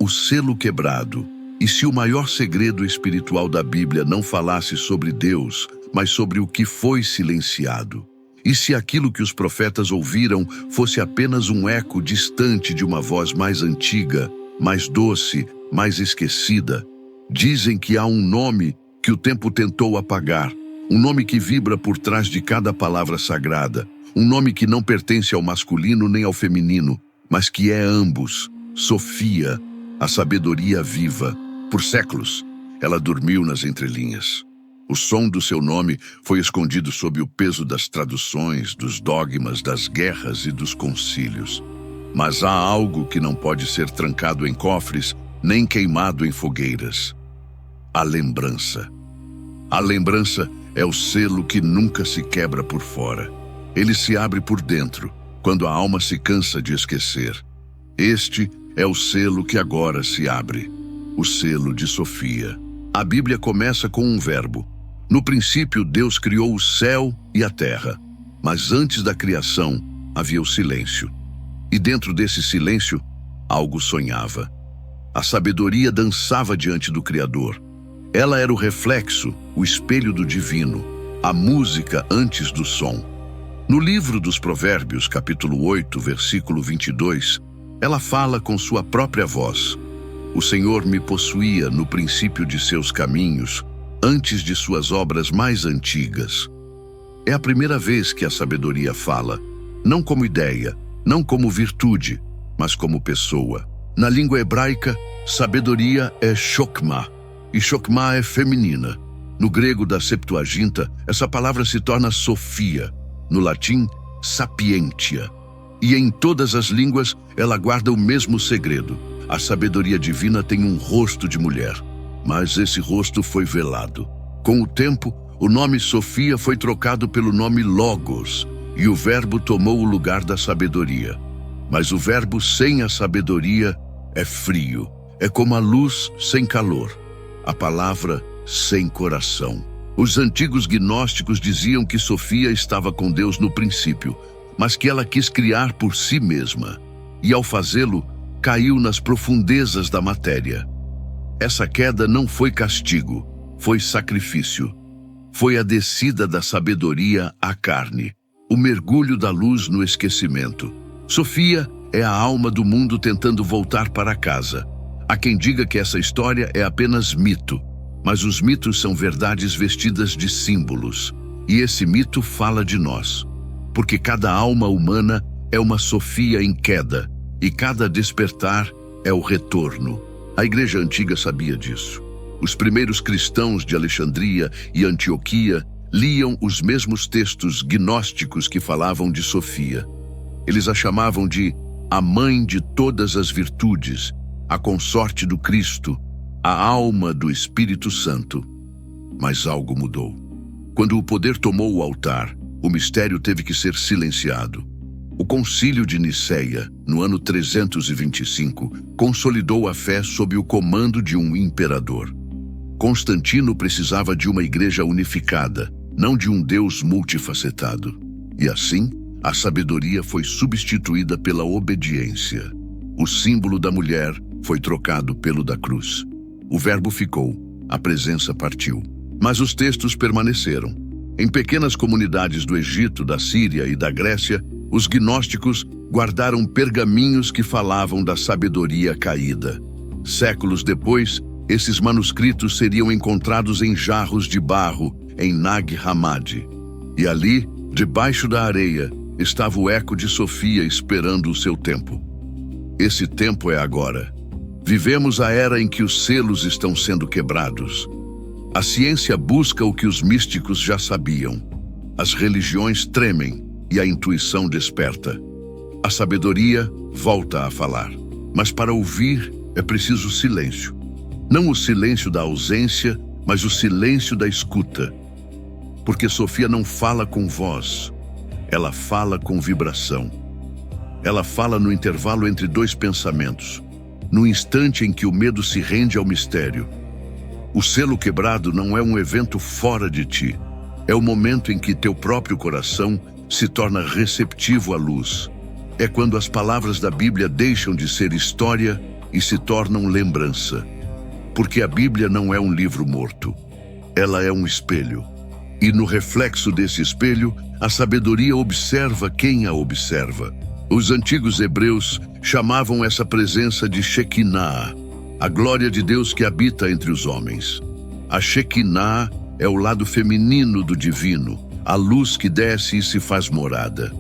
o selo quebrado. E se o maior segredo espiritual da Bíblia não falasse sobre Deus, mas sobre o que foi silenciado? E se aquilo que os profetas ouviram fosse apenas um eco distante de uma voz mais antiga, mais doce, mais esquecida? Dizem que há um nome que o tempo tentou apagar, um nome que vibra por trás de cada palavra sagrada, um nome que não pertence ao masculino nem ao feminino, mas que é ambos: Sofia, a sabedoria viva. Por séculos, ela dormiu nas entrelinhas. O som do seu nome foi escondido sob o peso das traduções, dos dogmas, das guerras e dos concílios. Mas há algo que não pode ser trancado em cofres, nem queimado em fogueiras: a lembrança. A lembrança é o selo que nunca se quebra por fora. Ele se abre por dentro, quando a alma se cansa de esquecer. Este é o selo que agora se abre, o selo de Sofia. A Bíblia começa com um verbo. No princípio, Deus criou o céu e a terra. Mas antes da criação, havia o silêncio. E dentro desse silêncio, algo sonhava. A sabedoria dançava diante do Criador. Ela era o reflexo, o espelho do divino, a música antes do som. No livro dos Provérbios, capítulo 8, versículo 22, ela fala com sua própria voz: o Senhor me possuía no princípio de seus caminhos, antes de suas obras mais antigas. É a primeira vez que a sabedoria fala, não como ideia, não como virtude, mas como pessoa. Na língua hebraica, sabedoria é chokmah, e chokmah é feminina. No grego da Septuaginta, essa palavra se torna Sofia. No latim, sapientia. E em todas as línguas, ela guarda o mesmo segredo. A sabedoria divina tem um rosto de mulher, mas esse rosto foi velado. Com o tempo, o nome Sofia foi trocado pelo nome Logos, e o verbo tomou o lugar da sabedoria. Mas o verbo sem a sabedoria é frio, é como a luz sem calor, a palavra sem coração. Os antigos gnósticos diziam que Sofia estava com Deus no princípio, mas que ela quis criar por si mesma, e ao fazê-lo, caiu nas profundezas da matéria. Essa queda não foi castigo, foi sacrifício. Foi a descida da sabedoria à carne, o mergulho da luz no esquecimento. Sofia é a alma do mundo tentando voltar para casa. Há quem diga que essa história é apenas mito, mas os mitos são verdades vestidas de símbolos. E esse mito fala de nós, porque cada alma humana é uma Sofia em queda, e cada despertar é o retorno. A Igreja Antiga sabia disso. Os primeiros cristãos de Alexandria e Antioquia liam os mesmos textos gnósticos que falavam de Sofia. Eles a chamavam de a mãe de todas as virtudes, a consorte do Cristo, a alma do Espírito Santo. Mas algo mudou. Quando o poder tomou o altar, o mistério teve que ser silenciado. O Concílio de Nicéia, no ano 325, consolidou a fé sob o comando de um imperador. Constantino precisava de uma igreja unificada, não de um Deus multifacetado. E assim, a sabedoria foi substituída pela obediência. O símbolo da mulher foi trocado pelo da cruz. O verbo ficou, a presença partiu. Mas os textos permaneceram. Em pequenas comunidades do Egito, da Síria e da Grécia, os gnósticos guardaram pergaminhos que falavam da sabedoria caída. Séculos depois, esses manuscritos seriam encontrados em jarros de barro em Nag Hammadi. E ali, debaixo da areia, estava o eco de Sofia esperando o seu tempo. Esse tempo é agora. Vivemos a era em que os selos estão sendo quebrados. A ciência busca o que os místicos já sabiam. As religiões tremem e a intuição desperta. A sabedoria volta a falar. Mas para ouvir é preciso silêncio. Não o silêncio da ausência, mas o silêncio da escuta. Porque Sofia não fala com voz, ela fala com vibração. Ela fala no intervalo entre dois pensamentos, no instante em que o medo se rende ao mistério. O selo quebrado não é um evento fora de ti, é o momento em que teu próprio coração se torna receptivo à luz. É quando as palavras da Bíblia deixam de ser história e se tornam lembrança. Porque a Bíblia não é um livro morto. Ela é um espelho. E no reflexo desse espelho, a sabedoria observa quem a observa. Os antigos hebreus chamavam essa presença de Shekinah, a glória de Deus que habita entre os homens. A Shekinah é o lado feminino do divino, a luz que desce e se faz morada.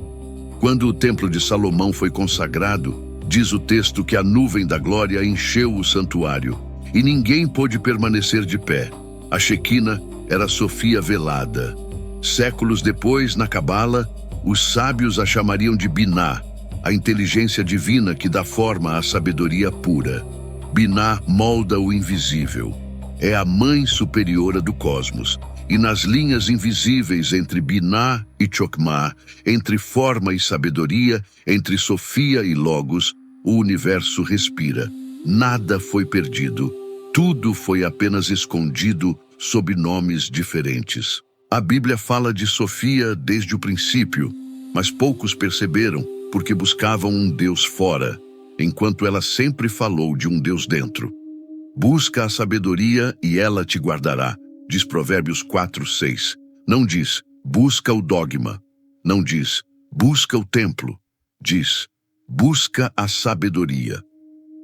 Quando o templo de Salomão foi consagrado, diz o texto que a nuvem da glória encheu o santuário, e ninguém pôde permanecer de pé. A Shekinah era Sofia velada. Séculos depois, na Cabala, os sábios a chamariam de Binah, a inteligência divina que dá forma à sabedoria pura. Binah molda o invisível. É a mãe superiora do cosmos. E nas linhas invisíveis entre Binah e Chokmah, entre forma e sabedoria, entre Sofia e Logos, o universo respira. Nada foi perdido. Tudo foi apenas escondido sob nomes diferentes. A Bíblia fala de Sofia desde o princípio, mas poucos perceberam porque buscavam um Deus fora, enquanto ela sempre falou de um Deus dentro. Busca a sabedoria e ela te guardará, diz Provérbios 4:6. Não diz, busca o dogma. Não diz, busca o templo. Diz, busca a sabedoria.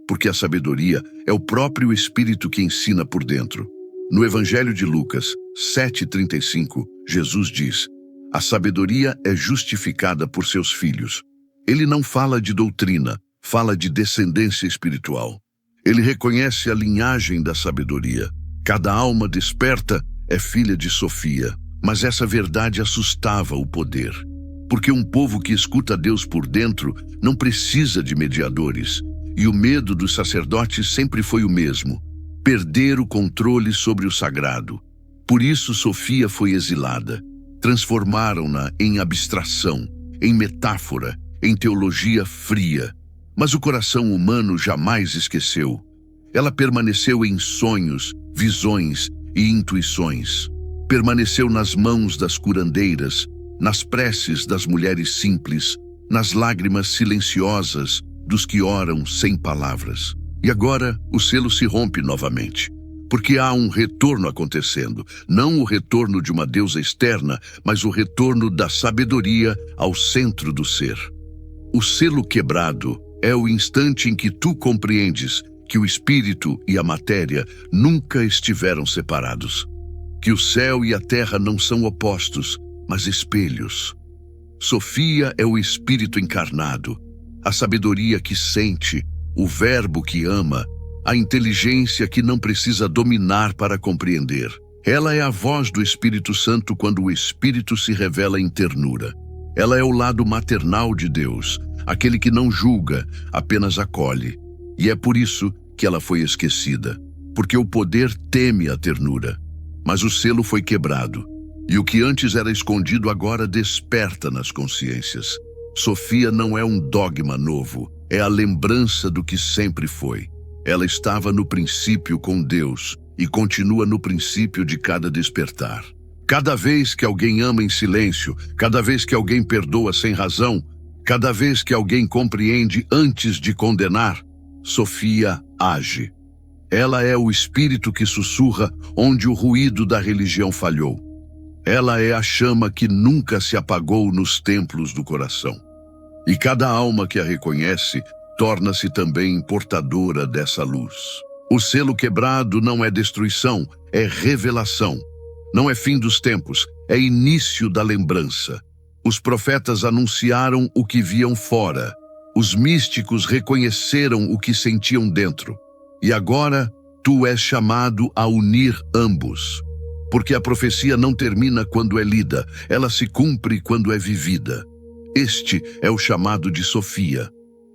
Porque a sabedoria é o próprio Espírito que ensina por dentro. No Evangelho de Lucas 7:35, Jesus diz, a sabedoria é justificada por seus filhos. Ele não fala de doutrina, fala de descendência espiritual. Ele reconhece a linhagem da sabedoria. Cada alma desperta é filha de Sofia, mas essa verdade assustava o poder. Porque um povo que escuta Deus por dentro não precisa de mediadores. E o medo dos sacerdotes sempre foi o mesmo: perder o controle sobre o sagrado. Por isso Sofia foi exilada. Transformaram-na em abstração, em metáfora, em teologia fria. Mas o coração humano jamais esqueceu. Ela permaneceu em sonhos, visões e intuições. Permaneceu nas mãos das curandeiras, nas preces das mulheres simples, nas lágrimas silenciosas dos que oram sem palavras. E agora o selo se rompe novamente, porque há um retorno acontecendo, não o retorno de uma deusa externa, mas o retorno da sabedoria ao centro do ser. O selo quebrado é o instante em que tu compreendes que o espírito e a matéria nunca estiveram separados, que o céu e a terra não são opostos, mas espelhos. Sofia é o espírito encarnado, a sabedoria que sente, o verbo que ama, a inteligência que não precisa dominar para compreender. Ela é a voz do Espírito Santo quando o Espírito se revela em ternura. Ela é o lado maternal de Deus, aquele que não julga, apenas acolhe. E é por isso que ela foi esquecida, porque o poder teme a ternura. Mas o selo foi quebrado, e o que antes era escondido agora desperta nas consciências. Sofia não é um dogma novo, é a lembrança do que sempre foi. Ela estava no princípio com Deus e continua no princípio de cada despertar. Cada vez que alguém ama em silêncio, cada vez que alguém perdoa sem razão, cada vez que alguém compreende antes de condenar, Sofia age. Ela é o espírito que sussurra onde o ruído da religião falhou. Ela é a chama que nunca se apagou nos templos do coração. E cada alma que a reconhece torna-se também portadora dessa luz. O selo quebrado não é destruição, é revelação. Não é fim dos tempos, é início da lembrança. Os profetas anunciaram o que viam fora. Os místicos reconheceram o que sentiam dentro. E agora, tu és chamado a unir ambos. Porque a profecia não termina quando é lida, ela se cumpre quando é vivida. Este é o chamado de Sofia.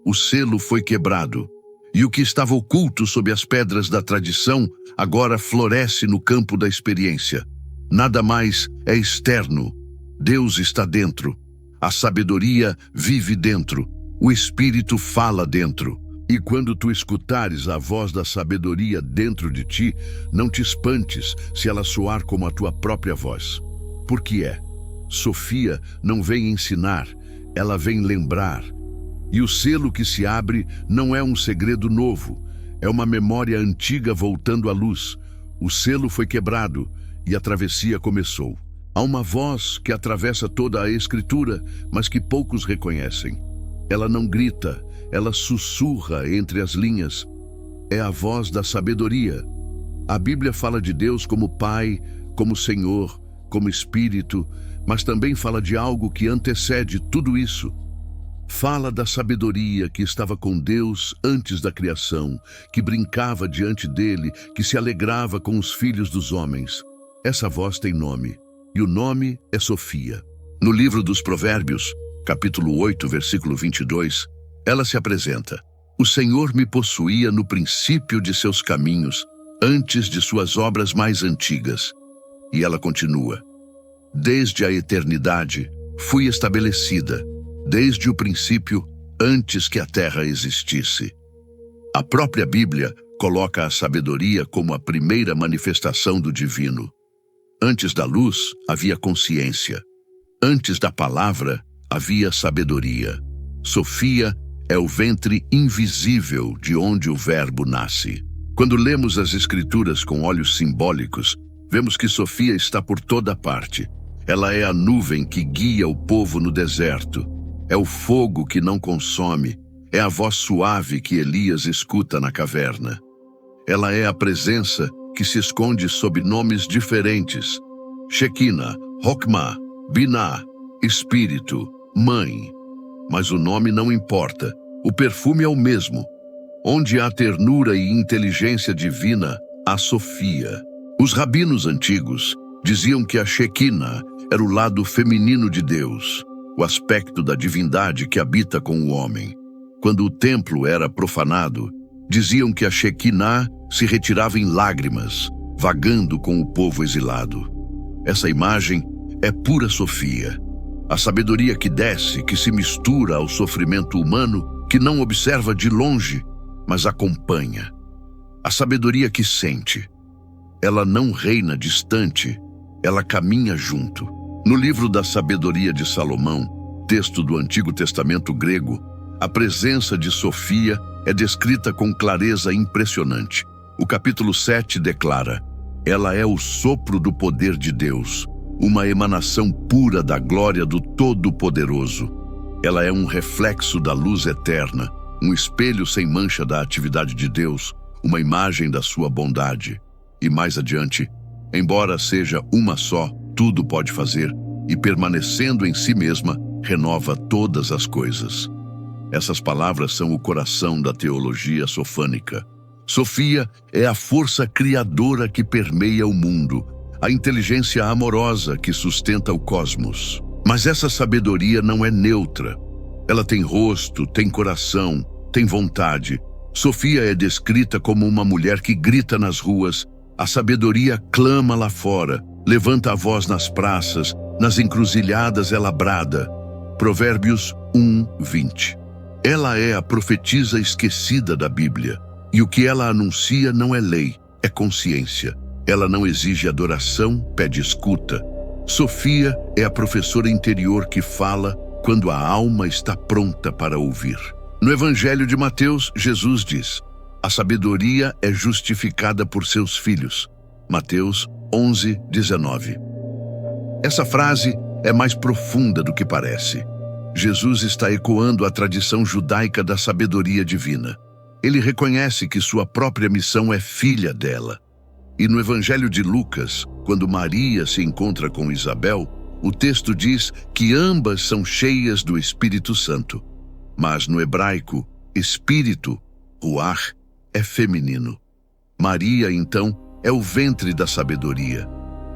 O selo foi quebrado. E o que estava oculto sob as pedras da tradição, agora floresce no campo da experiência. Nada mais é externo. Deus está dentro. A sabedoria vive dentro. O Espírito fala dentro. E quando tu escutares a voz da sabedoria dentro de ti, não te espantes se ela soar como a tua própria voz. Porque Sofia não vem ensinar, ela vem lembrar. E o selo que se abre não é um segredo novo, é uma memória antiga voltando à luz. O selo foi quebrado e a travessia começou. Há uma voz que atravessa toda a Escritura, mas que poucos reconhecem. Ela não grita, ela sussurra entre as linhas. É a voz da sabedoria. A Bíblia fala de Deus como Pai, como Senhor, como Espírito, mas também fala de algo que antecede tudo isso. Fala da sabedoria que estava com Deus antes da criação, que brincava diante dele, que se alegrava com os filhos dos homens. Essa voz tem nome, e o nome é Sofia. No livro dos Provérbios, capítulo 8, versículo 22, ela se apresenta: O Senhor me possuía no princípio de seus caminhos, antes de suas obras mais antigas. E ela continua: Desde a eternidade fui estabelecida, desde o princípio, antes que a terra existisse. A própria Bíblia coloca a sabedoria como a primeira manifestação do divino. Antes da luz, havia consciência. Antes da palavra, havia sabedoria. Sofia é o ventre invisível de onde o Verbo nasce. Quando lemos as Escrituras com olhos simbólicos, vemos que Sofia está por toda parte. Ela é a nuvem que guia o povo no deserto. É o fogo que não consome. É a voz suave que Elias escuta na caverna. Ela é a presença que se esconde sob nomes diferentes: Shekinah, Hokmah, Binah, Espírito, Mãe. Mas o nome não importa. O perfume é o mesmo. Onde há ternura e inteligência divina, há Sofia. Os rabinos antigos diziam que a Shekinah era o lado feminino de Deus, o aspecto da divindade que habita com o homem. Quando o templo era profanado, diziam que a Shekinah se retirava em lágrimas, vagando com o povo exilado. Essa imagem é pura Sofia. A sabedoria que desce, que se mistura ao sofrimento humano, que não observa de longe, mas acompanha. A sabedoria que sente. Ela não reina distante, ela caminha junto. No livro da Sabedoria de Salomão, texto do Antigo Testamento grego, a presença de Sofia é descrita com clareza impressionante. O capítulo 7 declara: Ela é o sopro do poder de Deus, uma emanação pura da glória do Todo-Poderoso. Ela é um reflexo da luz eterna, um espelho sem mancha da atividade de Deus, uma imagem da sua bondade. E mais adiante, embora seja uma só, tudo pode fazer, e permanecendo em si mesma, renova todas as coisas. Essas palavras são o coração da teologia sofânica. Sofia é a força criadora que permeia o mundo, a inteligência amorosa que sustenta o cosmos. Mas essa sabedoria não é neutra. Ela tem rosto, tem coração, tem vontade. Sofia é descrita como uma mulher que grita nas ruas. A sabedoria clama lá fora, levanta a voz nas praças, nas encruzilhadas ela brada. Provérbios 1:20. Ela é a profetisa esquecida da Bíblia. E o que ela anuncia não é lei, é consciência. Ela não exige adoração, pede escuta. Sofia é a professora interior que fala quando a alma está pronta para ouvir. No Evangelho de Mateus, Jesus diz: A sabedoria é justificada por seus filhos. Mateus 11:19. Essa frase é mais profunda do que parece. Jesus está ecoando a tradição judaica da sabedoria divina. Ele reconhece que sua própria missão é filha dela. E no Evangelho de Lucas, quando Maria se encontra com Isabel, o texto diz que ambas são cheias do Espírito Santo. Mas no hebraico, espírito, ruach, é feminino. Maria, então, é o ventre da sabedoria.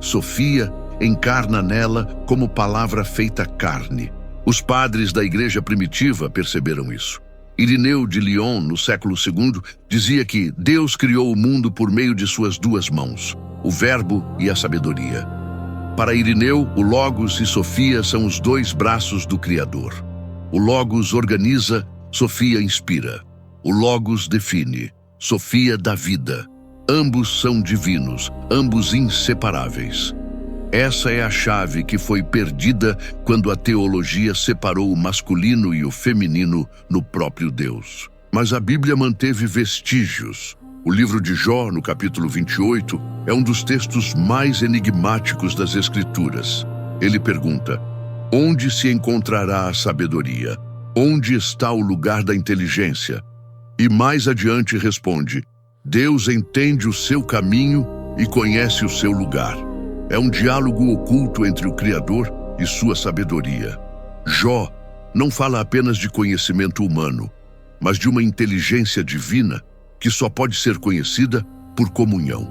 Sofia encarna nela como palavra feita carne. Os padres da igreja primitiva perceberam isso. Irineu de Lyon, no século II, dizia que Deus criou o mundo por meio de suas duas mãos, o Verbo e a sabedoria. Para Irineu, o Logos e Sofia são os dois braços do Criador. O Logos organiza, Sofia inspira. O Logos define, Sofia dá vida. Ambos são divinos, ambos inseparáveis. Essa é a chave que foi perdida quando a teologia separou o masculino e o feminino no próprio Deus. Mas a Bíblia manteve vestígios. O livro de Jó, no capítulo 28, é um dos textos mais enigmáticos das Escrituras. Ele pergunta: onde se encontrará a sabedoria? Onde está o lugar da inteligência? E mais adiante responde: Deus entende o seu caminho e conhece o seu lugar. É um diálogo oculto entre o Criador e sua sabedoria. Jó não fala apenas de conhecimento humano, mas de uma inteligência divina que só pode ser conhecida por comunhão.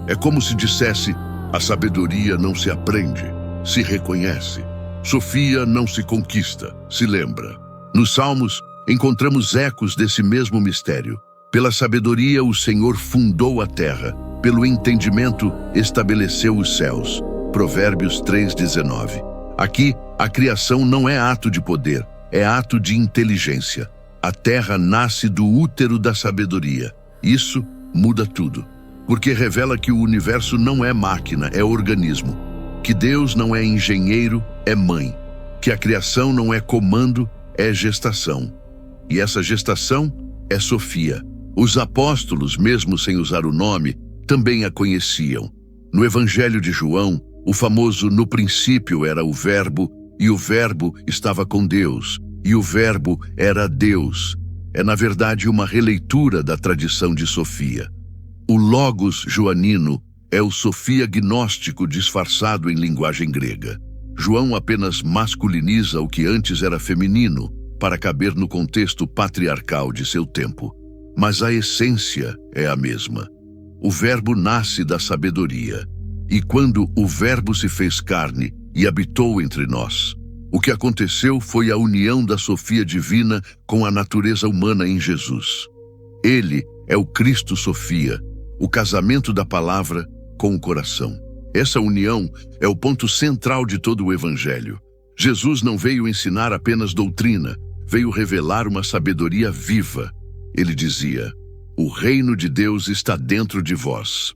É como se dissesse: a sabedoria não se aprende, se reconhece. Sofia não se conquista, se lembra. Nos Salmos, encontramos ecos desse mesmo mistério. Pela sabedoria o Senhor fundou a terra, pelo entendimento estabeleceu os céus. Provérbios 3:19. Aqui, a criação não é ato de poder, é ato de inteligência. A terra nasce do útero da sabedoria. Isso muda tudo, porque revela que o universo não é máquina, é organismo. Que Deus não é engenheiro, é mãe. Que a criação não é comando, é gestação. E essa gestação é Sofia. Os apóstolos, mesmo sem usar o nome, também a conheciam. No Evangelho de João, o famoso "no princípio era o Verbo, e o Verbo estava com Deus, e o Verbo era Deus", é na verdade uma releitura da tradição de Sofia. O Logos joanino é o Sofia gnóstico disfarçado em linguagem grega. João apenas masculiniza o que antes era feminino, para caber no contexto patriarcal de seu tempo. Mas a essência é a mesma. O Verbo nasce da sabedoria. E quando o Verbo se fez carne e habitou entre nós, o que aconteceu foi a união da Sofia divina com a natureza humana em Jesus. Ele é o Cristo Sofia, o casamento da palavra com o coração. Essa união é o ponto central de todo o Evangelho. Jesus não veio ensinar apenas doutrina, veio revelar uma sabedoria viva. Ele dizia: o reino de Deus está dentro de vós.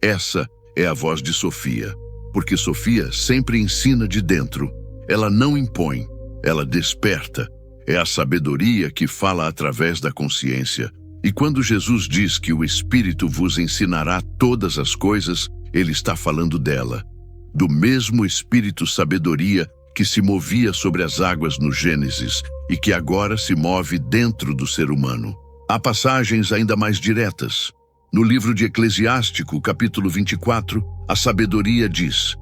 Essa é a voz de Sofia, porque Sofia sempre ensina de dentro. Ela não impõe, ela desperta. É a sabedoria que fala através da consciência. E quando Jesus diz que o Espírito vos ensinará todas as coisas, ele está falando dela, do mesmo Espírito sabedoria que se movia sobre as águas no Gênesis e que agora se move dentro do ser humano. Há passagens ainda mais diretas. No livro de Eclesiástico, capítulo 24, a sabedoria diz: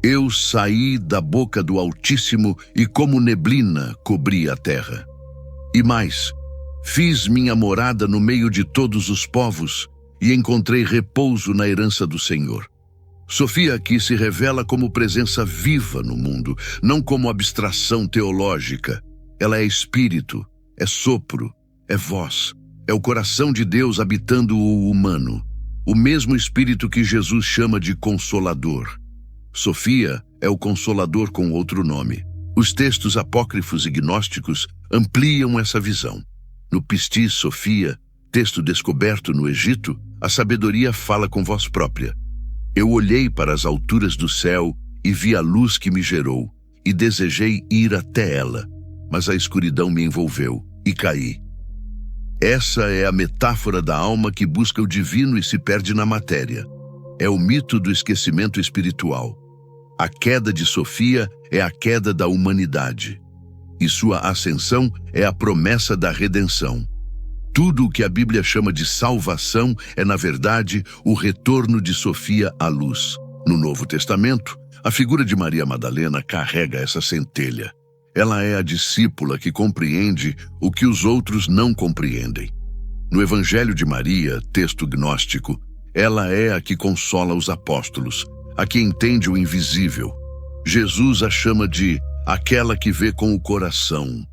eu saí da boca do Altíssimo e como neblina cobri a terra. E mais, fiz minha morada no meio de todos os povos e encontrei repouso na herança do Senhor. Sofia aqui se revela como presença viva no mundo, não como abstração teológica. Ela é espírito, é sopro, é voz, é o coração de Deus habitando o humano, o mesmo espírito que Jesus chama de Consolador. Sofia é o Consolador com outro nome. Os textos apócrifos e gnósticos ampliam essa visão. No Pistis Sofia, texto descoberto no Egito, a sabedoria fala com voz própria. Eu olhei para as alturas do céu e vi a luz que me gerou, e desejei ir até ela, mas a escuridão me envolveu, e caí. Essa é a metáfora da alma que busca o divino e se perde na matéria. É o mito do esquecimento espiritual. A queda de Sofia é a queda da humanidade, e sua ascensão é a promessa da redenção. Tudo o que a Bíblia chama de salvação é, na verdade, o retorno de Sofia à luz. No Novo Testamento, a figura de Maria Madalena carrega essa centelha. Ela é a discípula que compreende o que os outros não compreendem. No Evangelho de Maria, texto gnóstico, ela é a que consola os apóstolos, a que entende o invisível. Jesus a chama de aquela que vê com o coração.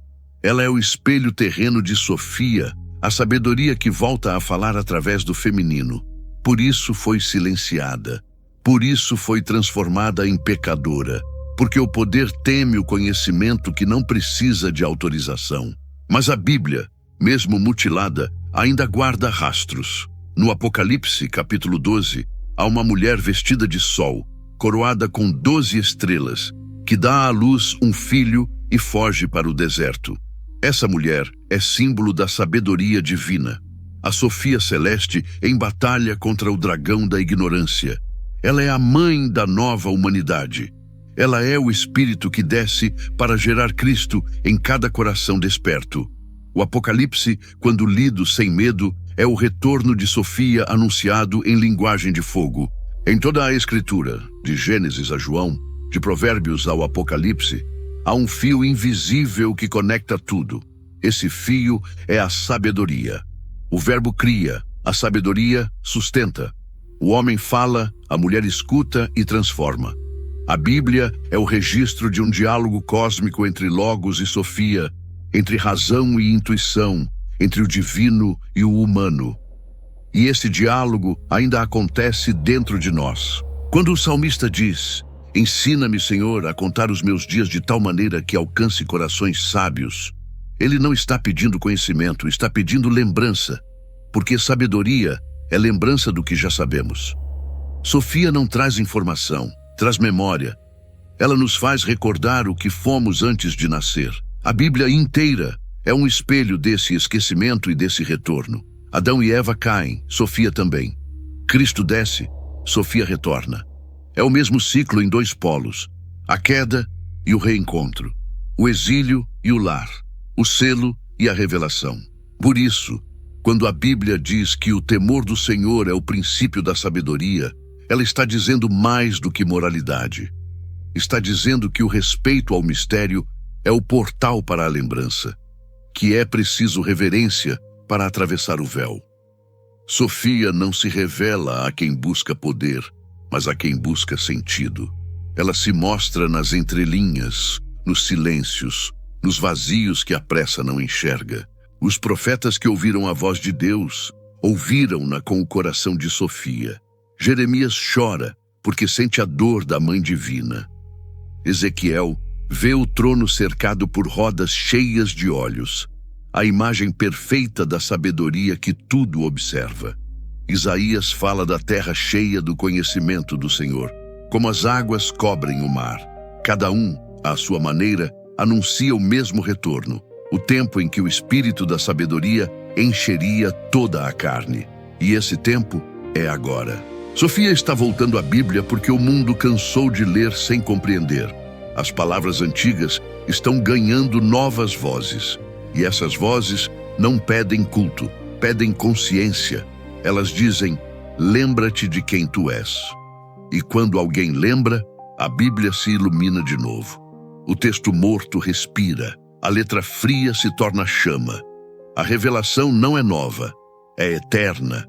Ela é o espelho terreno de Sofia, a sabedoria que volta a falar através do feminino. Por isso foi silenciada. Por isso foi transformada em pecadora. Porque o poder teme o conhecimento que não precisa de autorização. Mas a Bíblia, mesmo mutilada, ainda guarda rastros. No Apocalipse, capítulo 12, há uma mulher vestida de sol, coroada com 12 estrelas, que dá à luz um filho e foge para o deserto. Essa mulher é símbolo da sabedoria divina, a Sofia Celeste em batalha contra o dragão da ignorância. Ela é a mãe da nova humanidade. Ela é o Espírito que desce para gerar Cristo em cada coração desperto. O Apocalipse, quando lido sem medo, é o retorno de Sofia anunciado em linguagem de fogo. Em toda a Escritura, de Gênesis a João, de Provérbios ao Apocalipse, há um fio invisível que conecta tudo. Esse fio é a sabedoria. O verbo cria, a sabedoria sustenta. O homem fala, a mulher escuta e transforma. A Bíblia é o registro de um diálogo cósmico entre Logos e Sofia, entre razão e intuição, entre o divino e o humano. E esse diálogo ainda acontece dentro de nós. Quando o salmista diz: "Ensina-me, Senhor, a contar os meus dias de tal maneira que alcance corações sábios", ele não está pedindo conhecimento, está pedindo lembrança, porque sabedoria é lembrança do que já sabemos. Sofia não traz informação, traz memória. Ela nos faz recordar o que fomos antes de nascer. A Bíblia inteira é um espelho desse esquecimento e desse retorno. Adão e Eva caem, Sofia também. Cristo desce, Sofia retorna. É o mesmo ciclo em dois polos: a queda e o reencontro, o exílio e o lar, o selo e a revelação. Por isso, quando a Bíblia diz que o temor do Senhor é o princípio da sabedoria, ela está dizendo mais do que moralidade. Está dizendo que o respeito ao mistério é o portal para a lembrança, que é preciso reverência para atravessar o véu. Sofia não se revela a quem busca poder, mas a quem busca sentido. Ela se mostra nas entrelinhas, nos silêncios, nos vazios que a pressa não enxerga. Os profetas que ouviram a voz de Deus, ouviram-na com o coração de Sofia. Jeremias chora porque sente a dor da Mãe Divina. Ezequiel vê o trono cercado por rodas cheias de olhos, a imagem perfeita da sabedoria que tudo observa. Isaías fala da terra cheia do conhecimento do Senhor, como as águas cobrem o mar. Cada um, à sua maneira, anuncia o mesmo retorno, o tempo em que o espírito da sabedoria encheria toda a carne. E esse tempo é agora. Sofia está voltando à Bíblia porque o mundo cansou de ler sem compreender. As palavras antigas estão ganhando novas vozes. E essas vozes não pedem culto, pedem consciência. Elas dizem: lembra-te de quem tu és. E quando alguém lembra, a Bíblia se ilumina de novo. O texto morto respira, a letra fria se torna chama. A revelação não é nova, é eterna.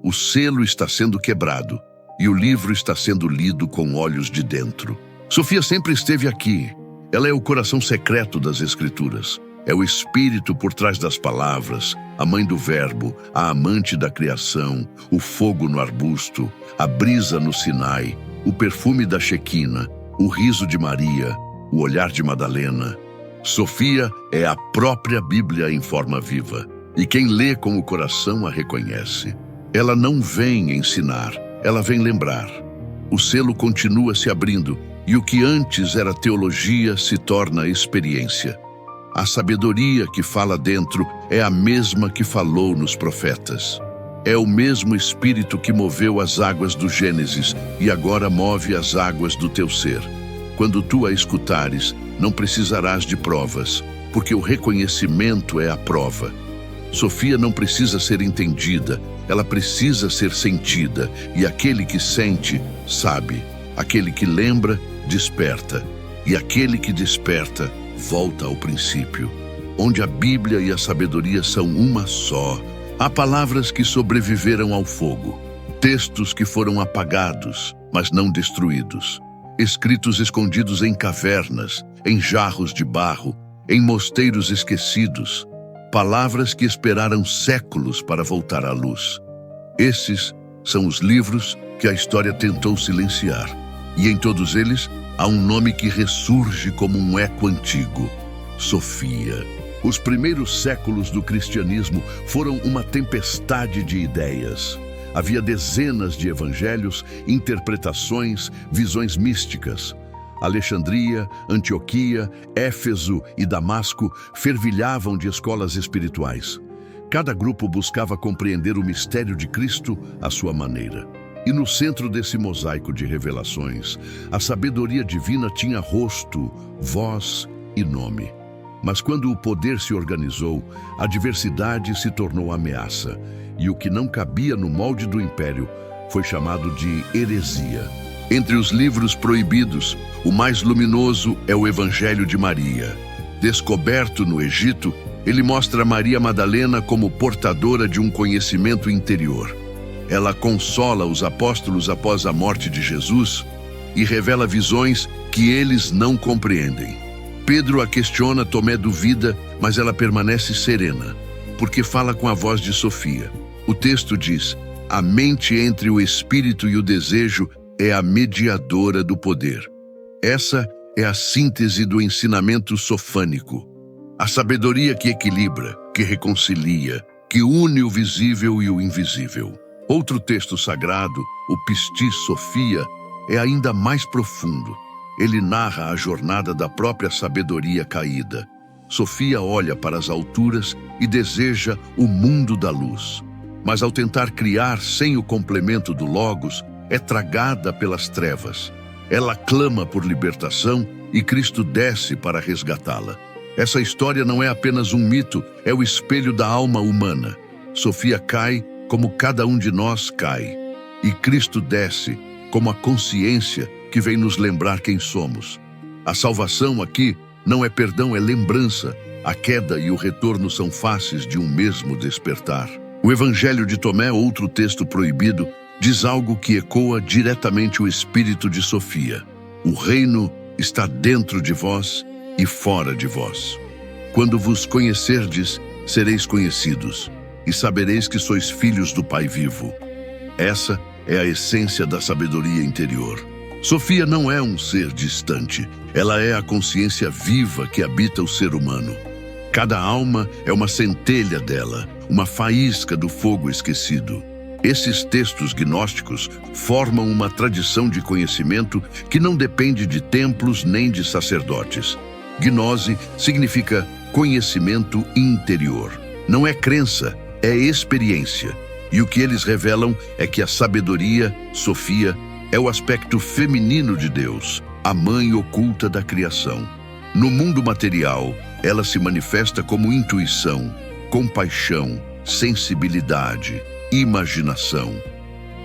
O selo está sendo quebrado e o livro está sendo lido com olhos de dentro. Sofia sempre esteve aqui. Ela é o coração secreto das Escrituras. É o espírito por trás das palavras, a mãe do verbo, a amante da criação, o fogo no arbusto, a brisa no Sinai, o perfume da Shequina, o riso de Maria, o olhar de Madalena. Sofia é a própria Bíblia em forma viva, e quem lê com o coração a reconhece. Ela não vem ensinar, ela vem lembrar. O selo continua se abrindo, e o que antes era teologia se torna experiência. A sabedoria que fala dentro é a mesma que falou nos profetas. É o mesmo Espírito que moveu as águas do Gênesis e agora move as águas do teu ser. Quando tu a escutares, não precisarás de provas, porque o reconhecimento é a prova. Sofia não precisa ser entendida, ela precisa ser sentida, e aquele que sente, sabe. Aquele que lembra, desperta, e aquele que desperta, volta ao princípio, onde a Bíblia e a sabedoria são uma só. Há palavras que sobreviveram ao fogo, textos que foram apagados, mas não destruídos, escritos escondidos em cavernas, em jarros de barro, em mosteiros esquecidos, palavras que esperaram séculos para voltar à luz. Esses são os livros que a história tentou silenciar, e em todos eles há um nome que ressurge como um eco antigo: Sofia. Os primeiros séculos do cristianismo foram uma tempestade de ideias. Havia dezenas de evangelhos, interpretações, visões místicas. Alexandria, Antioquia, Éfeso e Damasco fervilhavam de escolas espirituais. Cada grupo buscava compreender o mistério de Cristo à sua maneira. E no centro desse mosaico de revelações, a sabedoria divina tinha rosto, voz e nome. Mas quando o poder se organizou, a diversidade se tornou ameaça, e o que não cabia no molde do império foi chamado de heresia. Entre os livros proibidos, o mais luminoso é o Evangelho de Maria. Descoberto no Egito, ele mostra Maria Madalena como portadora de um conhecimento interior. Ela consola os apóstolos após a morte de Jesus e revela visões que eles não compreendem. Pedro a questiona, Tomé duvida, mas ela permanece serena, porque fala com a voz de Sofia. O texto diz: a mente entre o espírito e o desejo é a mediadora do poder. Essa é a síntese do ensinamento sofânico. A sabedoria que equilibra, que reconcilia, que une o visível e o invisível. Outro texto sagrado, o Pistis Sophia, é ainda mais profundo. Ele narra a jornada da própria sabedoria caída. Sofia olha para as alturas e deseja o mundo da luz. Mas ao tentar criar sem o complemento do Logos, é tragada pelas trevas. Ela clama por libertação e Cristo desce para resgatá-la. Essa história não é apenas um mito, é o espelho da alma humana. Sofia cai como cada um de nós cai. E Cristo desce como a consciência que vem nos lembrar quem somos. A salvação aqui não é perdão, é lembrança. A queda e o retorno são faces de um mesmo despertar. O Evangelho de Tomé, outro texto proibido, diz algo que ecoa diretamente o espírito de Sofia. O reino está dentro de vós e fora de vós. Quando vos conhecerdes, sereis conhecidos, e sabereis que sois filhos do Pai vivo. Essa é a essência da sabedoria interior. Sofia não é um ser distante, ela é a consciência viva que habita o ser humano. Cada alma é uma centelha dela, uma faísca do fogo esquecido. Esses textos gnósticos formam uma tradição de conhecimento que não depende de templos nem de sacerdotes. Gnose significa conhecimento interior. Não é crença, é experiência. E o que eles revelam é que a sabedoria, Sofia, é o aspecto feminino de Deus, a mãe oculta da criação. No mundo material, ela se manifesta como intuição, compaixão, sensibilidade, imaginação.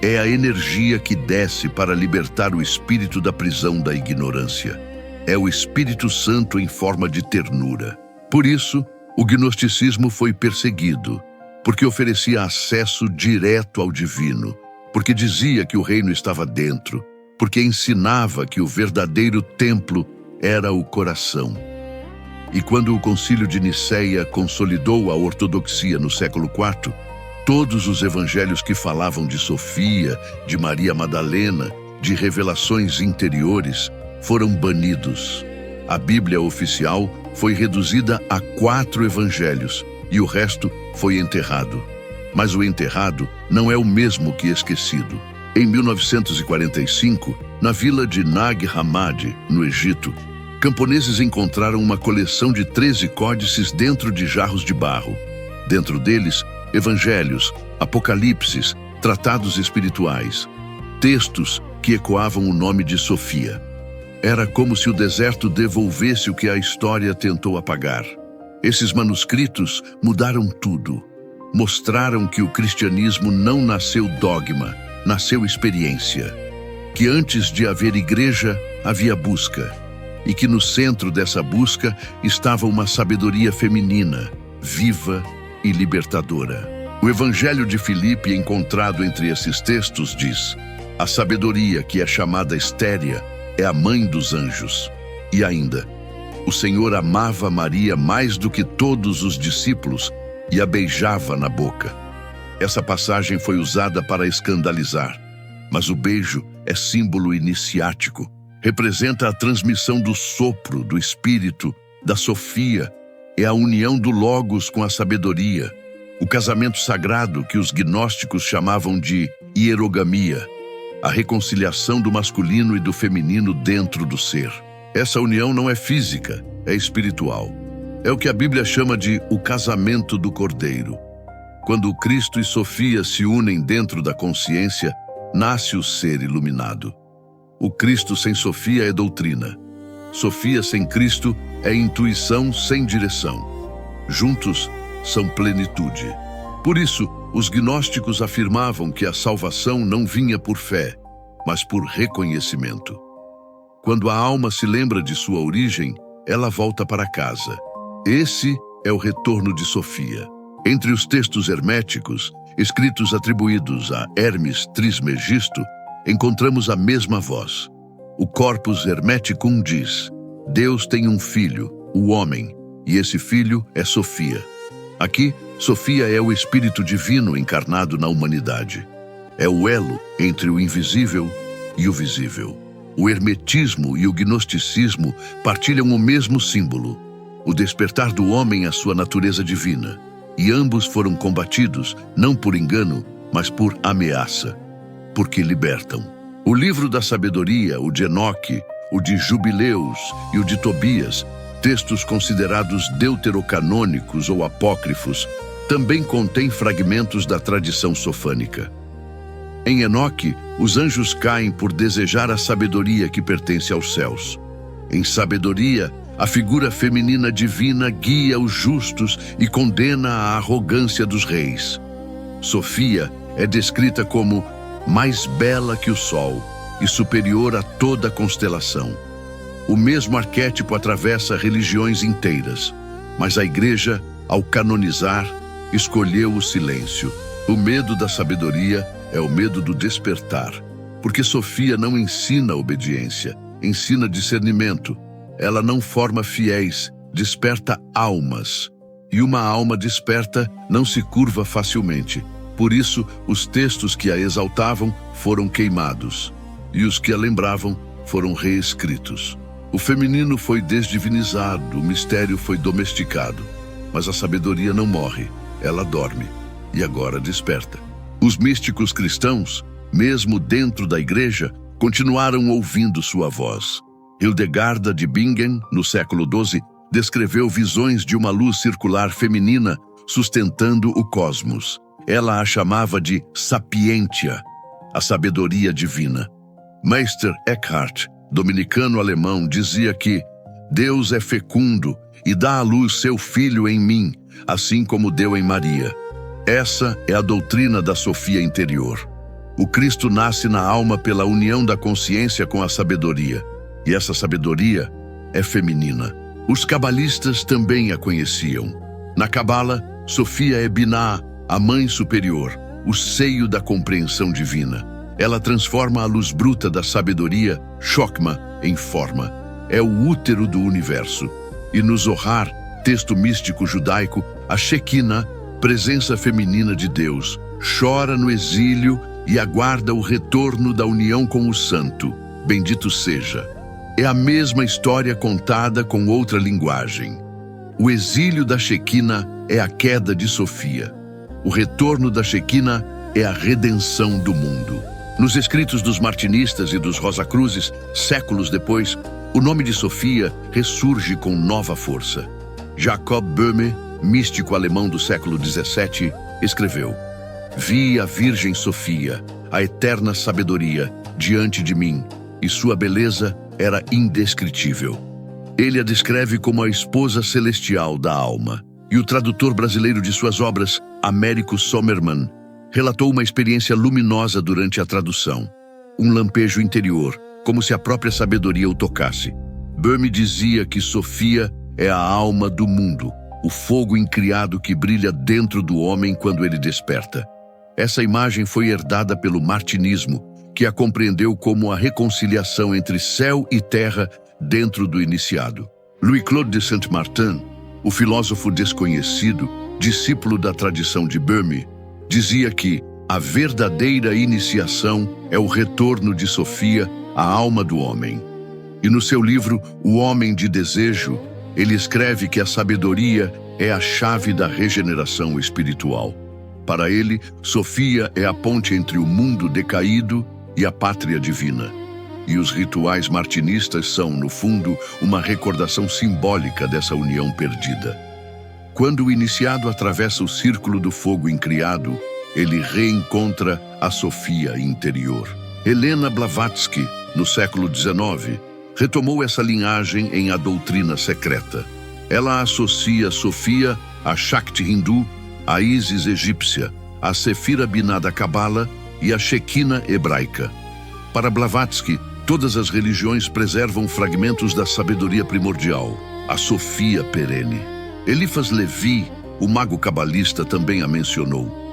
É a energia que desce para libertar o espírito da prisão da ignorância. É o Espírito Santo em forma de ternura. Por isso, o gnosticismo foi perseguido, porque oferecia acesso direto ao divino, porque dizia que o reino estava dentro, porque ensinava que o verdadeiro templo era o coração. E quando o Concílio de Nicéia consolidou a ortodoxia no século IV, todos os evangelhos que falavam de Sofia, de Maria Madalena, de revelações interiores, foram banidos. A Bíblia oficial foi reduzida a 4 evangelhos e o resto foi enterrado. Mas o enterrado não é o mesmo que esquecido. Em 1945, na vila de Nag Hammadi, no Egito, camponeses encontraram uma coleção de 13 códices dentro de jarros de barro. Dentro deles, evangelhos, apocalipses, tratados espirituais, textos que ecoavam o nome de Sofia. Era como se o deserto devolvesse o que a história tentou apagar. Esses manuscritos mudaram tudo. Mostraram que o cristianismo não nasceu dogma, nasceu experiência. Que antes de haver igreja, havia busca. E que no centro dessa busca estava uma sabedoria feminina, viva e libertadora. O Evangelho de Filipe, encontrado entre esses textos, diz: a sabedoria, que é chamada estéria, é a mãe dos anjos. E ainda, o Senhor amava Maria mais do que todos os discípulos e a beijava na boca. Essa passagem foi usada para escandalizar, mas o beijo é símbolo iniciático. Representa a transmissão do sopro, do espírito, da Sofia. É a união do Logos com a sabedoria. O casamento sagrado que os gnósticos chamavam de hierogamia, a reconciliação do masculino e do feminino dentro do ser. Essa união não é física, é espiritual. É o que a Bíblia chama de o casamento do Cordeiro. Quando Cristo e Sofia se unem dentro da consciência, nasce o ser iluminado. O Cristo sem Sofia é doutrina. Sofia sem Cristo é intuição sem direção. Juntos são plenitude. Por isso, os gnósticos afirmavam que a salvação não vinha por fé, mas por reconhecimento. Quando a alma se lembra de sua origem, ela volta para casa. Esse é o retorno de Sofia. Entre os textos herméticos, escritos atribuídos a Hermes Trismegisto, encontramos a mesma voz. O Corpus Hermeticum diz: Deus tem um filho, o homem, e esse filho é Sofia. Aqui, Sofia é o Espírito Divino encarnado na humanidade. É o elo entre o invisível e o visível. O hermetismo e o gnosticismo partilham o mesmo símbolo, o despertar do homem à sua natureza divina, e ambos foram combatidos, não por engano, mas por ameaça, porque libertam. O livro da sabedoria, o de Enoque, o de Jubileus e o de Tobias, textos considerados deuterocanônicos ou apócrifos, também contêm fragmentos da tradição sofânica. Em Enoque, os anjos caem por desejar a sabedoria que pertence aos céus. Em sabedoria, a figura feminina divina guia os justos e condena a arrogância dos reis. Sofia é descrita como mais bela que o sol e superior a toda constelação. O mesmo arquétipo atravessa religiões inteiras, mas a Igreja, ao canonizar, escolheu o silêncio. O medo da sabedoria é o medo do despertar, porque Sofia não ensina obediência, ensina discernimento. Ela não forma fiéis, desperta almas. E uma alma desperta não se curva facilmente. Por isso, os textos que a exaltavam foram queimados, e os que a lembravam foram reescritos. O feminino foi desdivinizado, o mistério foi domesticado. Mas a sabedoria não morre, ela dorme, e agora desperta. Os místicos cristãos, mesmo dentro da Igreja, continuaram ouvindo sua voz. Hildegarda de Bingen, no século XII, descreveu visões de uma luz circular feminina sustentando o cosmos. Ela a chamava de sapientia, a sabedoria divina. Meister Eckhart, dominicano-alemão, dizia que Deus é fecundo e dá à luz seu filho em mim, assim como deu em Maria. Essa é a doutrina da Sofia interior. O Cristo nasce na alma pela união da consciência com a sabedoria, e essa sabedoria é feminina. Os cabalistas também a conheciam. Na Cabala, Sofia é Binah, a mãe superior, o seio da compreensão divina. Ela transforma a luz bruta da sabedoria, Chokmah, em forma. É o útero do universo. E no Zohar, texto místico judaico, a Shekinah, presença feminina de Deus, chora no exílio e aguarda o retorno da união com o Santo. Bendito seja. É a mesma história contada com outra linguagem. O exílio da Shekinah é a queda de Sofia. O retorno da Shekinah é a redenção do mundo. Nos escritos dos martinistas e dos Rosacruzes, séculos depois, o nome de Sofia ressurge com nova força. Jacob Böhme, místico alemão do século XVII, escreveu: Vi a Virgem Sofia, a eterna sabedoria, diante de mim, e sua beleza era indescritível. Ele a descreve como a esposa celestial da alma. E o tradutor brasileiro de suas obras, Américo Sommermann, relatou uma experiência luminosa durante a tradução. Um lampejo interior, como se a própria sabedoria o tocasse. Böhme dizia que Sofia é a alma do mundo, o fogo incriado que brilha dentro do homem quando ele desperta. Essa imagem foi herdada pelo martinismo, que a compreendeu como a reconciliação entre céu e terra dentro do iniciado. Louis-Claude de Saint-Martin, o filósofo desconhecido, discípulo da tradição de Böhme, dizia que a verdadeira iniciação é o retorno de Sofia à alma do homem. E no seu livro O Homem de Desejo, ele escreve que a sabedoria é a chave da regeneração espiritual. Para ele, Sofia é a ponte entre o mundo decaído e a pátria divina. E os rituais martinistas são, no fundo, uma recordação simbólica dessa união perdida. Quando o iniciado atravessa o círculo do fogo incriado, ele reencontra a Sofia interior. Helena Blavatsky, no século XIX, retomou essa linhagem em A Doutrina Secreta. Ela associa Sofia a Shakti hindu, a Ísis egípcia, a Sefira Binah da Cabala e a Shekinah hebraica. Para Blavatsky, todas as religiões preservam fragmentos da sabedoria primordial, a Sofia perene. Eliphas Levi, o mago cabalista, também a mencionou.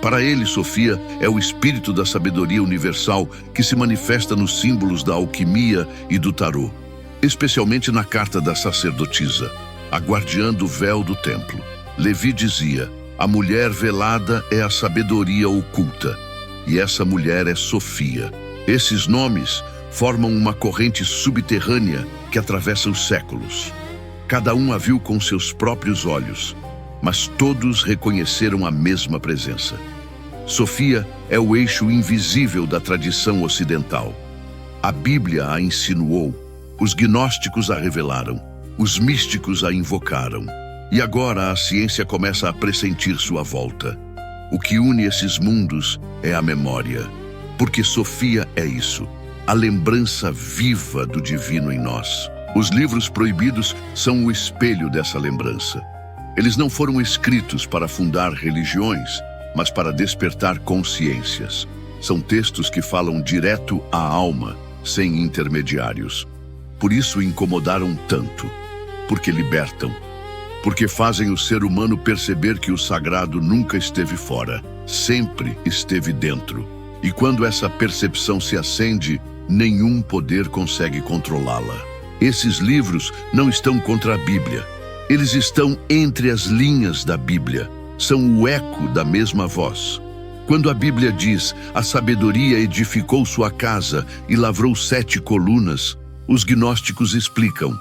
Para ele, Sofia é o espírito da sabedoria universal que se manifesta nos símbolos da alquimia e do tarô, especialmente na carta da sacerdotisa, a guardiã do véu do templo. Levi dizia: a mulher velada é a sabedoria oculta, e essa mulher é Sofia. Esses nomes formam uma corrente subterrânea que atravessa os séculos. Cada um a viu com seus próprios olhos, mas todos reconheceram a mesma presença. Sofia é o eixo invisível da tradição ocidental. A Bíblia a insinuou, os gnósticos a revelaram, os místicos a invocaram. E agora a ciência começa a pressentir sua volta. O que une esses mundos é a memória, porque Sofia é isso, a lembrança viva do divino em nós. Os livros proibidos são o espelho dessa lembrança. Eles não foram escritos para fundar religiões, mas para despertar consciências. São textos que falam direto à alma, sem intermediários. Por isso incomodaram tanto, porque libertam. Porque fazem o ser humano perceber que o sagrado nunca esteve fora, sempre esteve dentro. E quando essa percepção se acende, nenhum poder consegue controlá-la. Esses livros não estão contra a Bíblia. Eles estão entre as linhas da Bíblia. São o eco da mesma voz. Quando a Bíblia diz: a sabedoria edificou sua casa e lavrou 7 colunas, os gnósticos explicam: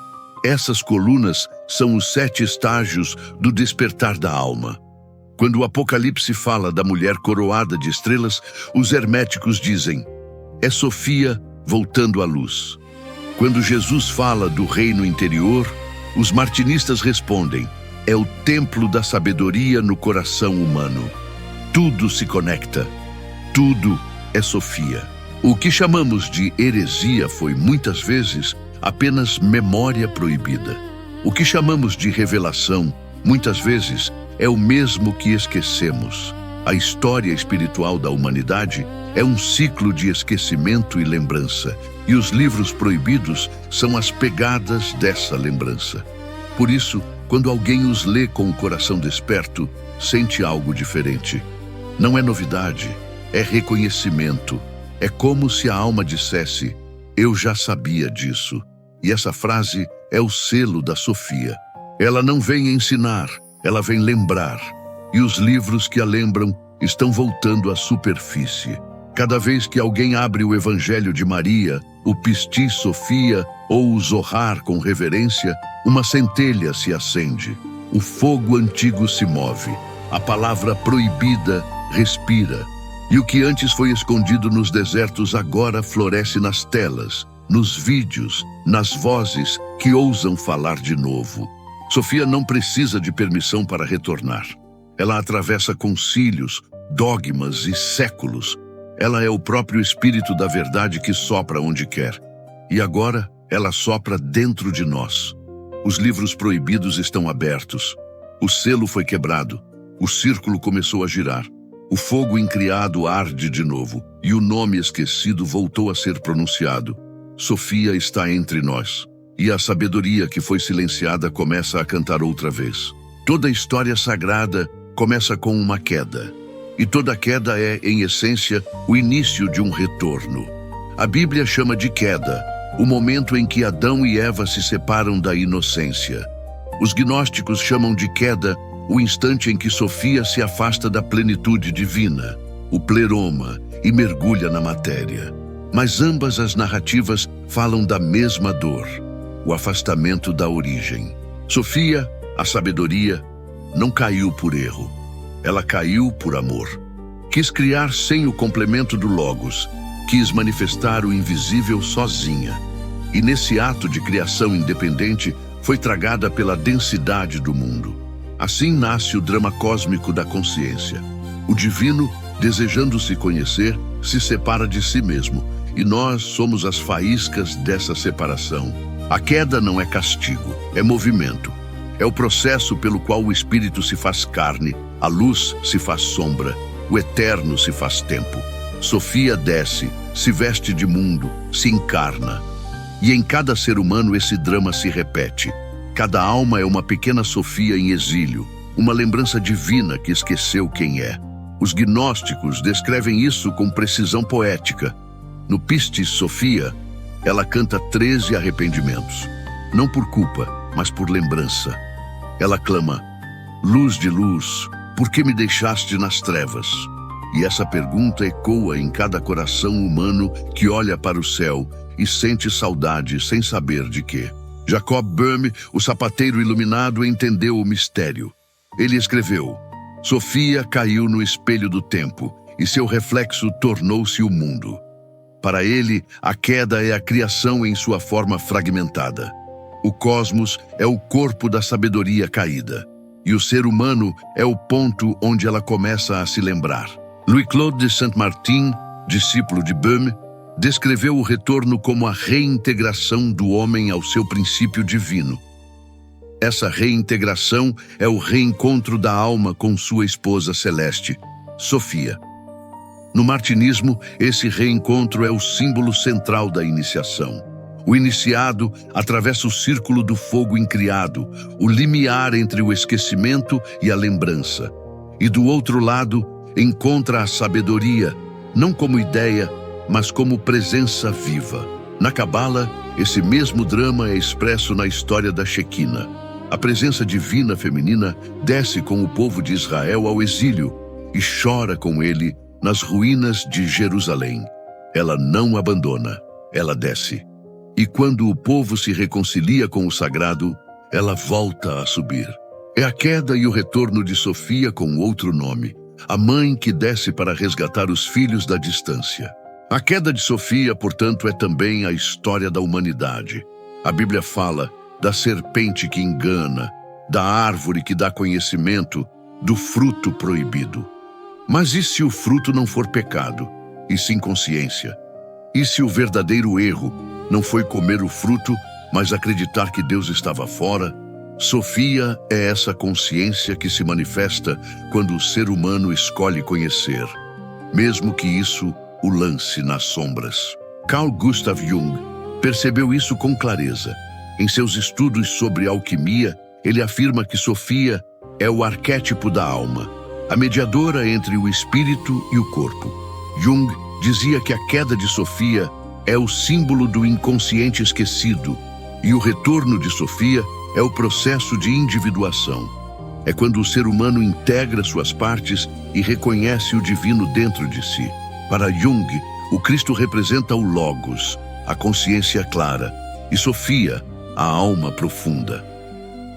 essas colunas são os 7 estágios do despertar da alma. Quando o Apocalipse fala da mulher coroada de estrelas, os herméticos dizem: é Sofia voltando à luz. Quando Jesus fala do reino interior, os martinistas respondem: é o templo da sabedoria no coração humano. Tudo se conecta. Tudo é Sofia. O que chamamos de heresia foi, muitas vezes, apenas memória proibida. O que chamamos de revelação, muitas vezes, é o mesmo que esquecemos. A história espiritual da humanidade é um ciclo de esquecimento e lembrança, e os livros proibidos são as pegadas dessa lembrança. Por isso, quando alguém os lê com o coração desperto, sente algo diferente. Não é novidade, é reconhecimento. É como se a alma dissesse: eu já sabia disso. E essa frase é o selo da Sofia. Ela não vem ensinar, ela vem lembrar. E os livros que a lembram estão voltando à superfície. Cada vez que alguém abre o Evangelho de Maria, o Pisti Sofia ou o Zohar com reverência, uma centelha se acende. O fogo antigo se move. A palavra proibida respira. E o que antes foi escondido nos desertos agora floresce nas telas, nos vídeos, nas vozes que ousam falar de novo. Sofia não precisa de permissão para retornar. Ela atravessa concílios, dogmas e séculos. Ela é o próprio Espírito da verdade que sopra onde quer. E agora ela sopra dentro de nós. Os livros proibidos estão abertos. O selo foi quebrado. O círculo começou a girar. O fogo incriado arde de novo, e o nome esquecido voltou a ser pronunciado. Sofia está entre nós, e a sabedoria que foi silenciada começa a cantar outra vez. Toda história sagrada começa com uma queda, e toda queda é, em essência, o início de um retorno. A Bíblia chama de queda o momento em que Adão e Eva se separam da inocência. Os gnósticos chamam de queda o instante em que Sofia se afasta da plenitude divina, o pleroma, e mergulha na matéria. Mas ambas as narrativas falam da mesma dor, o afastamento da origem. Sofia, a sabedoria, não caiu por erro. Ela caiu por amor. Quis criar sem o complemento do Logos. Quis manifestar o invisível sozinha. E nesse ato de criação independente, foi tragada pela densidade do mundo. Assim nasce o drama cósmico da consciência. O divino, desejando se conhecer, se separa de si mesmo, e nós somos as faíscas dessa separação. A queda não é castigo, é movimento. É o processo pelo qual o espírito se faz carne, a luz se faz sombra, o eterno se faz tempo. Sofia desce, se veste de mundo, se encarna. E em cada ser humano esse drama se repete. Cada alma é uma pequena Sofia em exílio, uma lembrança divina que esqueceu quem é. Os gnósticos descrevem isso com precisão poética. No Pistis Sofia, ela canta 13 arrependimentos, não por culpa, mas por lembrança. Ela clama: luz de luz, por que me deixaste nas trevas? E essa pergunta ecoa em cada coração humano que olha para o céu e sente saudade sem saber de quê. Jacob Böhme, o sapateiro iluminado, entendeu o mistério. Ele escreveu: Sofia caiu no espelho do tempo e seu reflexo tornou-se o mundo. Para ele, a queda é a criação em sua forma fragmentada. O cosmos é o corpo da sabedoria caída, e o ser humano é o ponto onde ela começa a se lembrar. Louis-Claude de Saint-Martin, discípulo de Böhme, descreveu o retorno como a reintegração do homem ao seu princípio divino. Essa reintegração é o reencontro da alma com sua esposa celeste, Sofia. No martinismo, esse reencontro é o símbolo central da iniciação. O iniciado atravessa o círculo do fogo incriado, o limiar entre o esquecimento e a lembrança. E do outro lado, encontra a sabedoria, não como ideia, mas como presença viva. Na Cabala, esse mesmo drama é expresso na história da Shequina. A presença divina feminina desce com o povo de Israel ao exílio e chora com ele nas ruínas de Jerusalém. Ela não abandona, ela desce. E quando o povo se reconcilia com o sagrado, ela volta a subir. É a queda e o retorno de Sofia com outro nome, a mãe que desce para resgatar os filhos da distância. A queda de Sofia, portanto, é também a história da humanidade. A Bíblia fala da serpente que engana, da árvore que dá conhecimento, do fruto proibido. Mas e se o fruto não for pecado, e sim consciência? E se o verdadeiro erro não foi comer o fruto, mas acreditar que Deus estava fora? Sofia é essa consciência que se manifesta quando o ser humano escolhe conhecer, mesmo que isso o lance nas sombras. Carl Gustav Jung percebeu isso com clareza. Em seus estudos sobre alquimia, ele afirma que Sofia é o arquétipo da alma, a mediadora entre o espírito e o corpo. Jung dizia que a queda de Sofia é o símbolo do inconsciente esquecido, e o retorno de Sofia é o processo de individuação. É quando o ser humano integra suas partes e reconhece o divino dentro de si. Para Jung, o Cristo representa o Logos, a consciência clara, e Sofia, a alma profunda.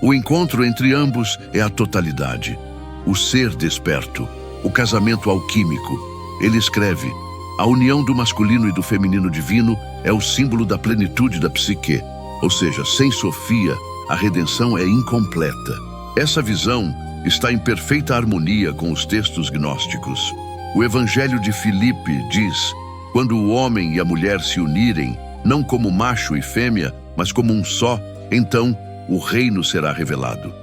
O encontro entre ambos é a totalidade, o ser desperto, o casamento alquímico. Ele escreve: a união do masculino e do feminino divino é o símbolo da plenitude da psique, ou seja, sem Sofia, a redenção é incompleta. Essa visão está em perfeita harmonia com os textos gnósticos. O Evangelho de Filipe diz: quando o homem e a mulher se unirem, não como macho e fêmea, mas como um só, então o reino será revelado.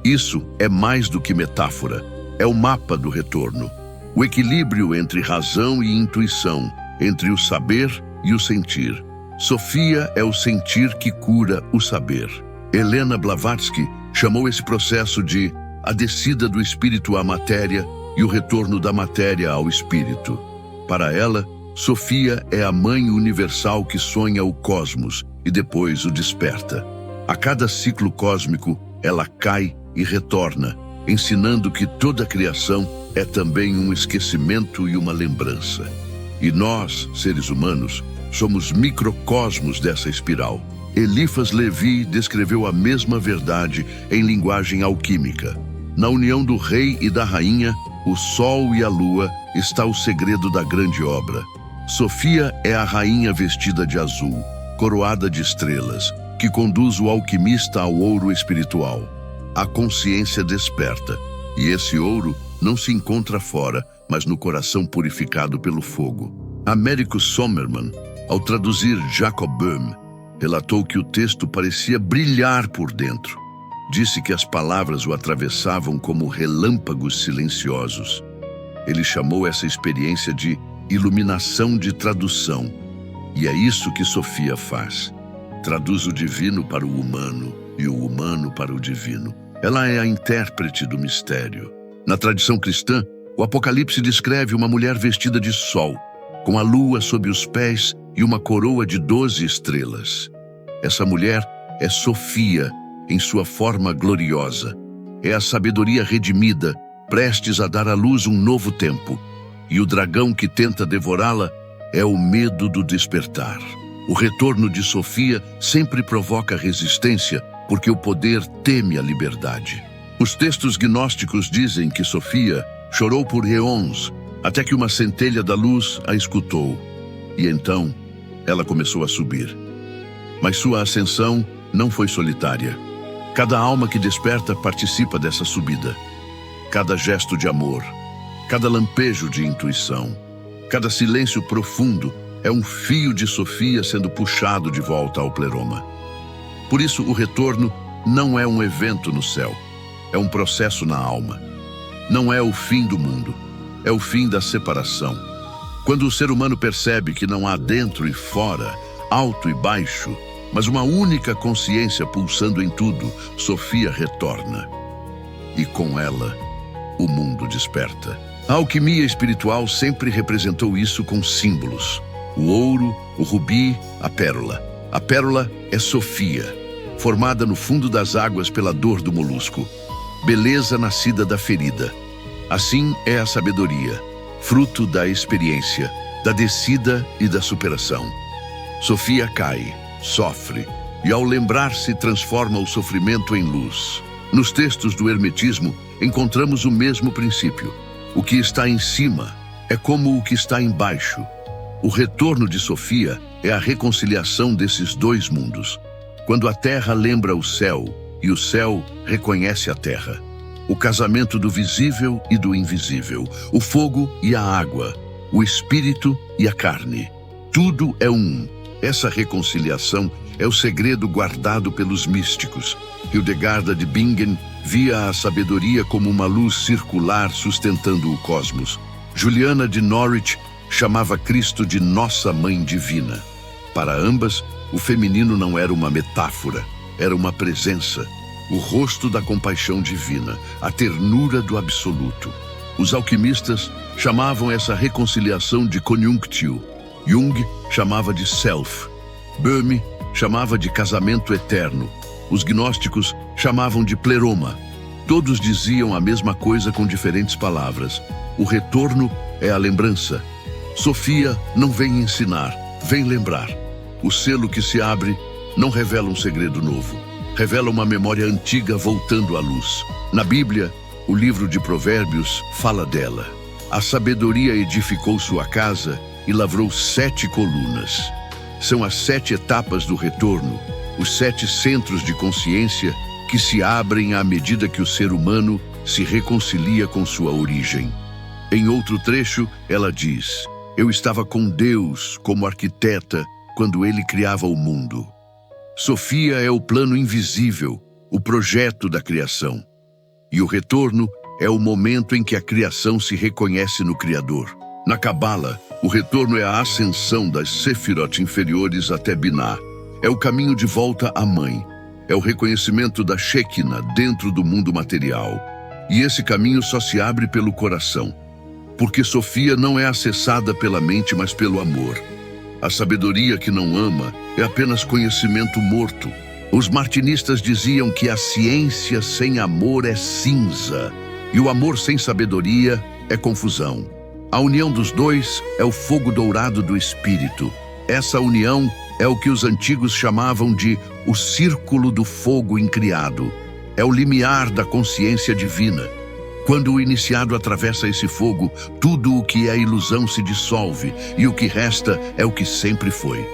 Isso é mais do que metáfora, é o mapa do retorno. O equilíbrio entre razão e intuição, entre o saber e o sentir. Sofia é o sentir que cura o saber. Helena Blavatsky chamou esse processo de a descida do espírito à matéria e o retorno da matéria ao espírito. Para ela, Sofia é a mãe universal que sonha o cosmos e depois o desperta. A cada ciclo cósmico, ela cai e retorna, ensinando que toda a criação é também um esquecimento e uma lembrança. E nós, seres humanos, somos microcosmos dessa espiral. Eliphas Levi descreveu a mesma verdade em linguagem alquímica. Na união do rei e da rainha, o sol e a lua, está o segredo da grande obra. Sofia é a rainha vestida de azul, coroada de estrelas, que conduz o alquimista ao ouro espiritual. A consciência desperta, e esse ouro não se encontra fora, mas no coração purificado pelo fogo. Américo Sommermann, ao traduzir Jacob Böhm, relatou que o texto parecia brilhar por dentro. Disse que as palavras o atravessavam como relâmpagos silenciosos. Ele chamou essa experiência de iluminação de tradução. E é isso que Sofia faz. Traduz o divino para o humano e o humano para o divino. Ela é a intérprete do mistério. Na tradição cristã, o Apocalipse descreve uma mulher vestida de sol, com a lua sob os pés e uma coroa de 12 estrelas. Essa mulher é Sofia, em sua forma gloriosa. É a sabedoria redimida, prestes a dar à luz um novo tempo. E o dragão que tenta devorá-la é o medo do despertar. O retorno de Sofia sempre provoca resistência, porque o poder teme a liberdade. Os textos gnósticos dizem que Sofia chorou por eons, até que uma centelha da luz a escutou. E então, ela começou a subir. Mas sua ascensão não foi solitária. Cada alma que desperta participa dessa subida. Cada gesto de amor, cada lampejo de intuição, cada silêncio profundo é um fio de Sofia sendo puxado de volta ao pleroma. Por isso, o retorno não é um evento no céu, é um processo na alma. Não é o fim do mundo, é o fim da separação. Quando o ser humano percebe que não há dentro e fora, alto e baixo, mas uma única consciência pulsando em tudo, Sofia retorna. E com ela, o mundo desperta. A alquimia espiritual sempre representou isso com símbolos. O ouro, o rubi, a pérola. A pérola é Sofia, formada no fundo das águas pela dor do molusco. Beleza nascida da ferida. Assim é a sabedoria, fruto da experiência, da descida e da superação. Sofia cai, sofre, e ao lembrar-se transforma o sofrimento em luz. Nos textos do Hermetismo, encontramos o mesmo princípio. O que está em cima é como o que está embaixo. O retorno de Sofia é a reconciliação desses dois mundos. Quando a terra lembra o céu e o céu reconhece a terra. O casamento do visível e do invisível. O fogo e a água. O espírito e a carne. Tudo é um. Essa reconciliação é o segredo guardado pelos místicos. Hildegarda de Bingen via a sabedoria como uma luz circular sustentando o cosmos. Juliana de Norwich chamava Cristo de Nossa Mãe Divina. Para ambas, o feminino não era uma metáfora, era uma presença, o rosto da compaixão divina, a ternura do absoluto. Os alquimistas chamavam essa reconciliação de conjunctio. Jung chamava de self. Böhme chamava de casamento eterno. Os gnósticos chamavam de pleroma. Todos diziam a mesma coisa com diferentes palavras. O retorno é a lembrança. Sofia não vem ensinar, vem lembrar. O selo que se abre não revela um segredo novo. Revela uma memória antiga voltando à luz. Na Bíblia, o livro de Provérbios fala dela. A sabedoria edificou sua casa e lavrou 7 colunas. São as 7 etapas do retorno, os 7 centros de consciência que se abrem à medida que o ser humano se reconcilia com sua origem. Em outro trecho, ela diz: eu estava com Deus como arquiteta quando ele criava o mundo. Sofia é o plano invisível, o projeto da criação. E o retorno é o momento em que a criação se reconhece no Criador. Na Cabala, o retorno é a ascensão das Sefirot inferiores até Binah. É o caminho de volta à Mãe. É o reconhecimento da Shekinah dentro do mundo material. E esse caminho só se abre pelo coração. Porque Sofia não é acessada pela mente, mas pelo amor. A sabedoria que não ama é apenas conhecimento morto. Os martinistas diziam que a ciência sem amor é cinza, e o amor sem sabedoria é confusão. A união dos dois é o fogo dourado do espírito. Essa união é o que os antigos chamavam de o círculo do fogo incriado. É o limiar da consciência divina. Quando o iniciado atravessa esse fogo, tudo o que é ilusão se dissolve e o que resta é o que sempre foi.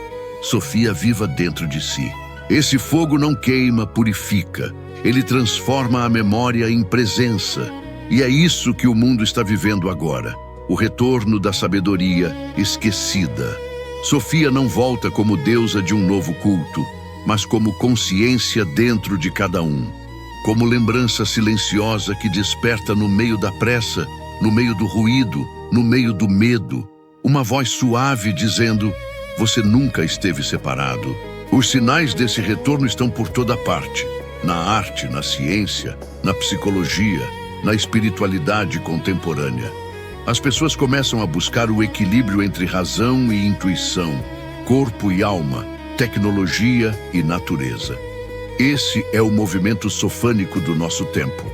Sofia viva dentro de si. Esse fogo não queima, purifica. Ele transforma a memória em presença. E é isso que o mundo está vivendo agora. O retorno da sabedoria esquecida. Sofia não volta como deusa de um novo culto, mas como consciência dentro de cada um. Como lembrança silenciosa que desperta no meio da pressa, no meio do ruído, no meio do medo. Uma voz suave dizendo: você nunca esteve separado. Os sinais desse retorno estão por toda parte. Na arte, na ciência, na psicologia, na espiritualidade contemporânea. As pessoas começam a buscar o equilíbrio entre razão e intuição, corpo e alma, tecnologia e natureza. Esse é o movimento sofânico do nosso tempo.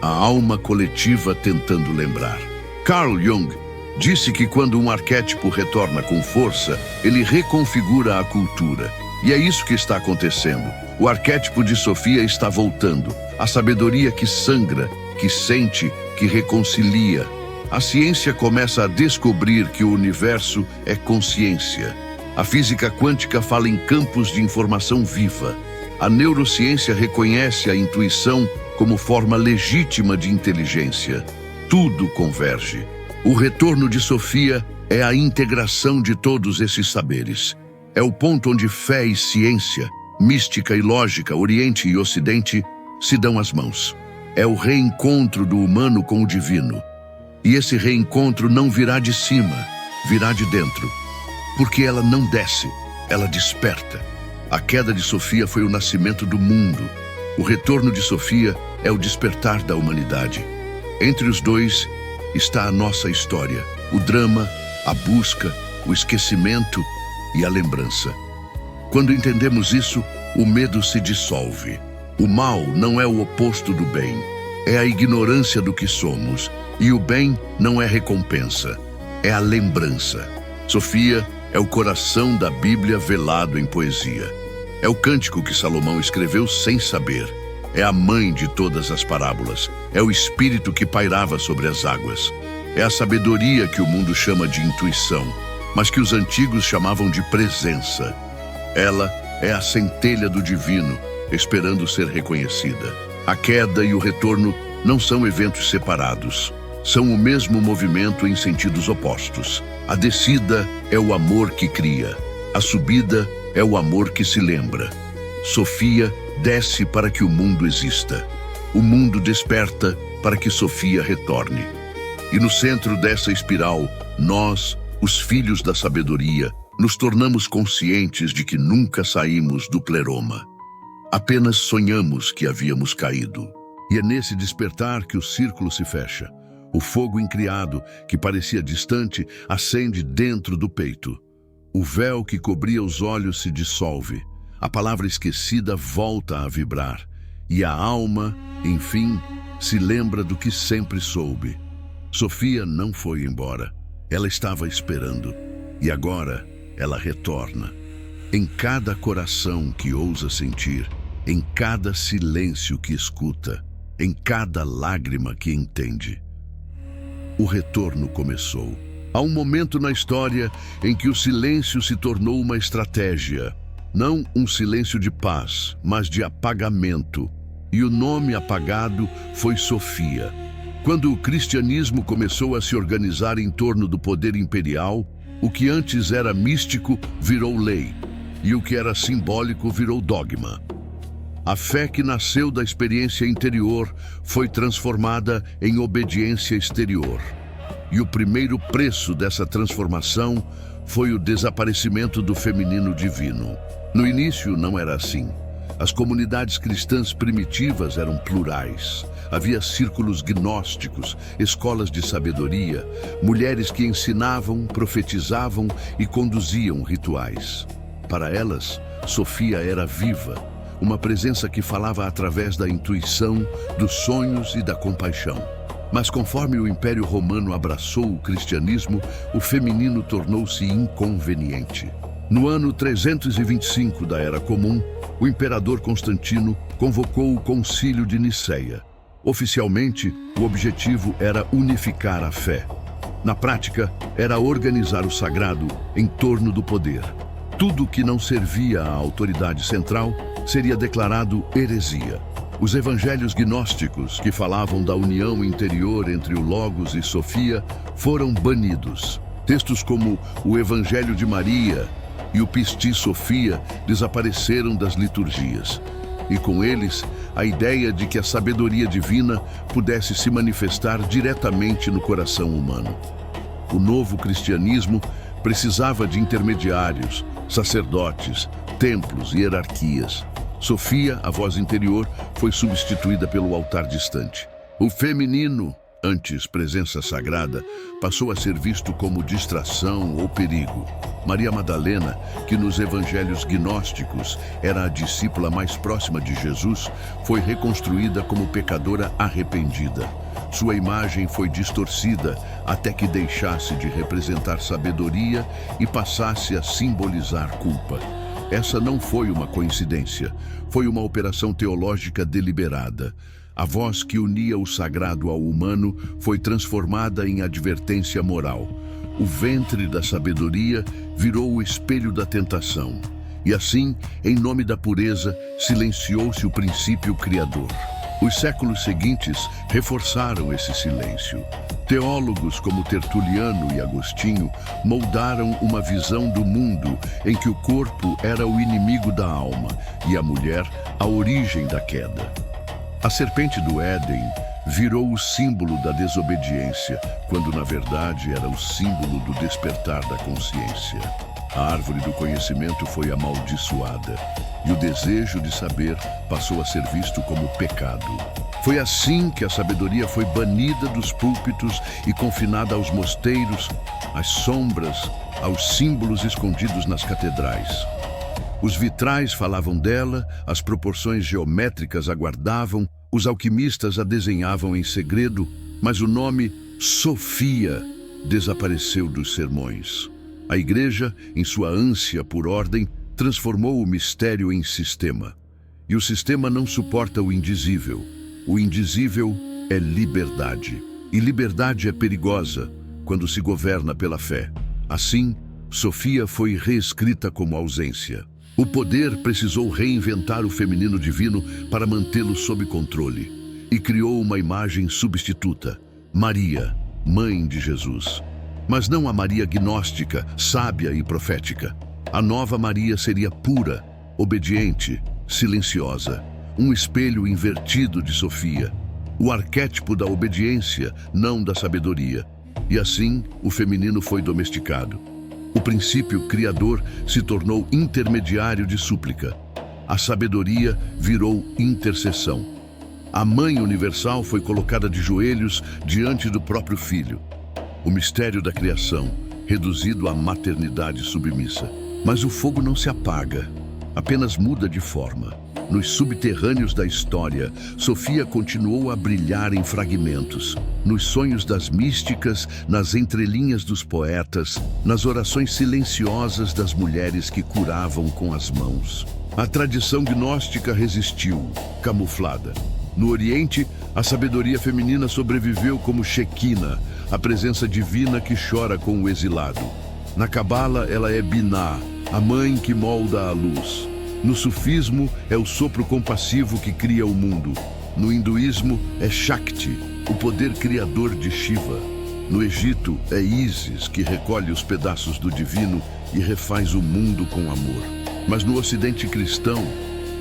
A alma coletiva tentando lembrar. Carl Jung disse que quando um arquétipo retorna com força, ele reconfigura a cultura. E é isso que está acontecendo. O arquétipo de Sofia está voltando. A sabedoria que sangra, que sente, que reconcilia. A ciência começa a descobrir que o universo é consciência. A física quântica fala em campos de informação viva. A neurociência reconhece a intuição como forma legítima de inteligência. Tudo converge. O retorno de Sofia é a integração de todos esses saberes. É o ponto onde fé e ciência, mística e lógica, Oriente e Ocidente, se dão as mãos. É o reencontro do humano com o divino. E esse reencontro não virá de cima, virá de dentro. Porque ela não desce, ela desperta. A queda de Sofia foi o nascimento do mundo. O retorno de Sofia é o despertar da humanidade. Entre os dois está a nossa história, o drama, a busca, o esquecimento e a lembrança. Quando entendemos isso, o medo se dissolve. O mal não é o oposto do bem, é a ignorância do que somos, e o bem não é recompensa, é a lembrança. Sofia é o coração da Bíblia velado em poesia. É o cântico que Salomão escreveu sem saber. É a mãe de todas as parábolas. É o espírito que pairava sobre as águas. É a sabedoria que o mundo chama de intuição, mas que os antigos chamavam de presença. Ela é a centelha do divino, esperando ser reconhecida. A queda e o retorno não são eventos separados. São o mesmo movimento em sentidos opostos. A descida é o amor que cria. A subida é o amor que se lembra. Sofia desce para que o mundo exista. O mundo desperta para que Sofia retorne. E no centro dessa espiral, nós, os filhos da sabedoria, nos tornamos conscientes de que nunca saímos do pleroma. Apenas sonhamos que havíamos caído. E é nesse despertar que o círculo se fecha. O fogo incriado, que parecia distante, acende dentro do peito. O véu que cobria os olhos se dissolve. A palavra esquecida volta a vibrar. E a alma, enfim, se lembra do que sempre soube. Sofia não foi embora. Ela estava esperando. E agora ela retorna. Em cada coração que ousa sentir, em cada silêncio que escuta, em cada lágrima que entende. O retorno começou. Há um momento na história em que o silêncio se tornou uma estratégia. Não um silêncio de paz, mas de apagamento. E o nome apagado foi Sofia. Quando o cristianismo começou a se organizar em torno do poder imperial, o que antes era místico virou lei, e o que era simbólico virou dogma. A fé que nasceu da experiência interior foi transformada em obediência exterior. E o primeiro preço dessa transformação foi o desaparecimento do feminino divino. No início não era assim. As comunidades cristãs primitivas eram plurais. Havia círculos gnósticos, escolas de sabedoria, mulheres que ensinavam, profetizavam e conduziam rituais. Para elas, Sofia era viva, uma presença que falava através da intuição, dos sonhos e da compaixão. Mas conforme o Império Romano abraçou o cristianismo, o feminino tornou-se inconveniente. No ano 325 da Era Comum, o imperador Constantino convocou o Concílio de Nicéia. Oficialmente, o objetivo era unificar a fé. Na prática, era organizar o sagrado em torno do poder. Tudo que não servia à autoridade central seria declarado heresia. Os evangelhos gnósticos, que falavam da união interior entre o Logos e Sofia, foram banidos. Textos como o Evangelho de Maria e o Pistis Sophia desapareceram das liturgias. E com eles, a ideia de que a sabedoria divina pudesse se manifestar diretamente no coração humano. O novo cristianismo precisava de intermediários, sacerdotes, templos e hierarquias. Sofia, a voz interior, foi substituída pelo altar distante. O feminino, antes presença sagrada, passou a ser visto como distração ou perigo. Maria Madalena, que nos evangelhos gnósticos era a discípula mais próxima de Jesus, foi reconstruída como pecadora arrependida. Sua imagem foi distorcida até que deixasse de representar sabedoria e passasse a simbolizar culpa. Essa não foi uma coincidência, foi uma operação teológica deliberada. A voz que unia o sagrado ao humano foi transformada em advertência moral. O ventre da sabedoria virou o espelho da tentação. E assim, em nome da pureza, silenciou-se o princípio criador. Os séculos seguintes reforçaram esse silêncio. Teólogos como Tertuliano e Agostinho moldaram uma visão do mundo em que o corpo era o inimigo da alma e a mulher a origem da queda. A serpente do Éden virou o símbolo da desobediência, quando na verdade era o símbolo do despertar da consciência. A árvore do conhecimento foi amaldiçoada e o desejo de saber passou a ser visto como pecado. Foi assim que a sabedoria foi banida dos púlpitos e confinada aos mosteiros, às sombras, aos símbolos escondidos nas catedrais. Os vitrais falavam dela, as proporções geométricas aguardavam, os alquimistas a desenhavam em segredo, mas o nome Sofia desapareceu dos sermões. A Igreja, em sua ânsia por ordem, transformou o mistério em sistema. E o sistema não suporta o indizível. O indizível é liberdade. E liberdade é perigosa quando se governa pela fé. Assim, Sofia foi reescrita como ausência. O poder precisou reinventar o feminino divino para mantê-lo sob controle. E criou uma imagem substituta, Maria, mãe de Jesus. Mas não a Maria gnóstica, sábia e profética. A nova Maria seria pura, obediente, silenciosa. Um espelho invertido de Sofia. O arquétipo da obediência, não da sabedoria. E assim, o feminino foi domesticado. O princípio criador se tornou intermediário de súplica. A sabedoria virou intercessão. A Mãe Universal foi colocada de joelhos diante do próprio Filho. O mistério da criação, reduzido à maternidade submissa. Mas o fogo não se apaga, apenas muda de forma. Nos subterrâneos da história, Sofia continuou a brilhar em fragmentos. Nos sonhos das místicas, nas entrelinhas dos poetas, nas orações silenciosas das mulheres que curavam com as mãos. A tradição gnóstica resistiu, camuflada. No Oriente, a sabedoria feminina sobreviveu como Shekinah, a presença divina que chora com o exilado. Na Cabala, ela é Binah, a mãe que molda a luz. No sufismo, é o sopro compassivo que cria o mundo. No hinduísmo, é Shakti, o poder criador de Shiva. No Egito, é Ísis, que recolhe os pedaços do divino e refaz o mundo com amor. Mas no Ocidente cristão,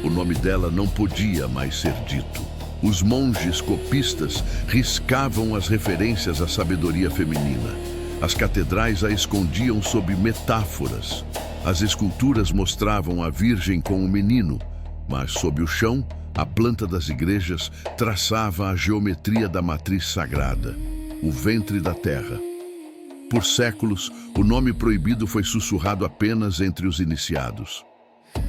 o nome dela não podia mais ser dito. Os monges copistas riscavam as referências à sabedoria feminina. As catedrais a escondiam sob metáforas. As esculturas mostravam a Virgem com o menino, mas sob o chão, a planta das igrejas traçava a geometria da matriz sagrada, o ventre da terra. Por séculos, o nome proibido foi sussurrado apenas entre os iniciados.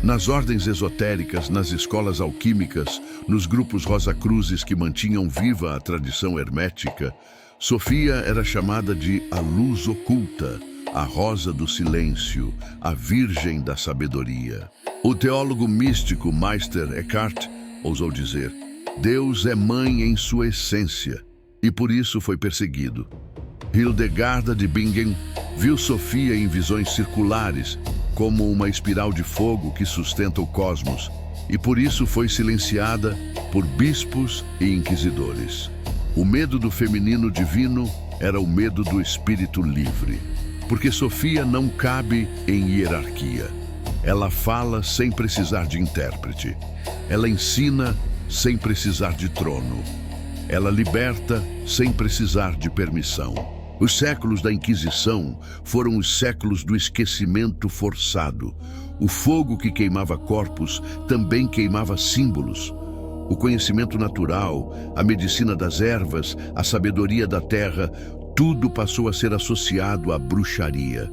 Nas ordens esotéricas, nas escolas alquímicas, nos grupos Rosacruzes que mantinham viva a tradição hermética, Sofia era chamada de a luz oculta, a rosa do silêncio, a virgem da sabedoria. O teólogo místico Meister Eckhart ousou dizer: Deus é mãe em sua essência e por isso foi perseguido. Hildegarda de Bingen viu Sofia em visões circulares, como uma espiral de fogo que sustenta o cosmos, e por isso foi silenciada por bispos e inquisidores. O medo do feminino divino era o medo do espírito livre, porque Sofia não cabe em hierarquia. Ela fala sem precisar de intérprete. Ela ensina sem precisar de trono. Ela liberta sem precisar de permissão. Os séculos da Inquisição foram os séculos do esquecimento forçado. O fogo que queimava corpos também queimava símbolos. O conhecimento natural, a medicina das ervas, a sabedoria da terra, tudo passou a ser associado à bruxaria.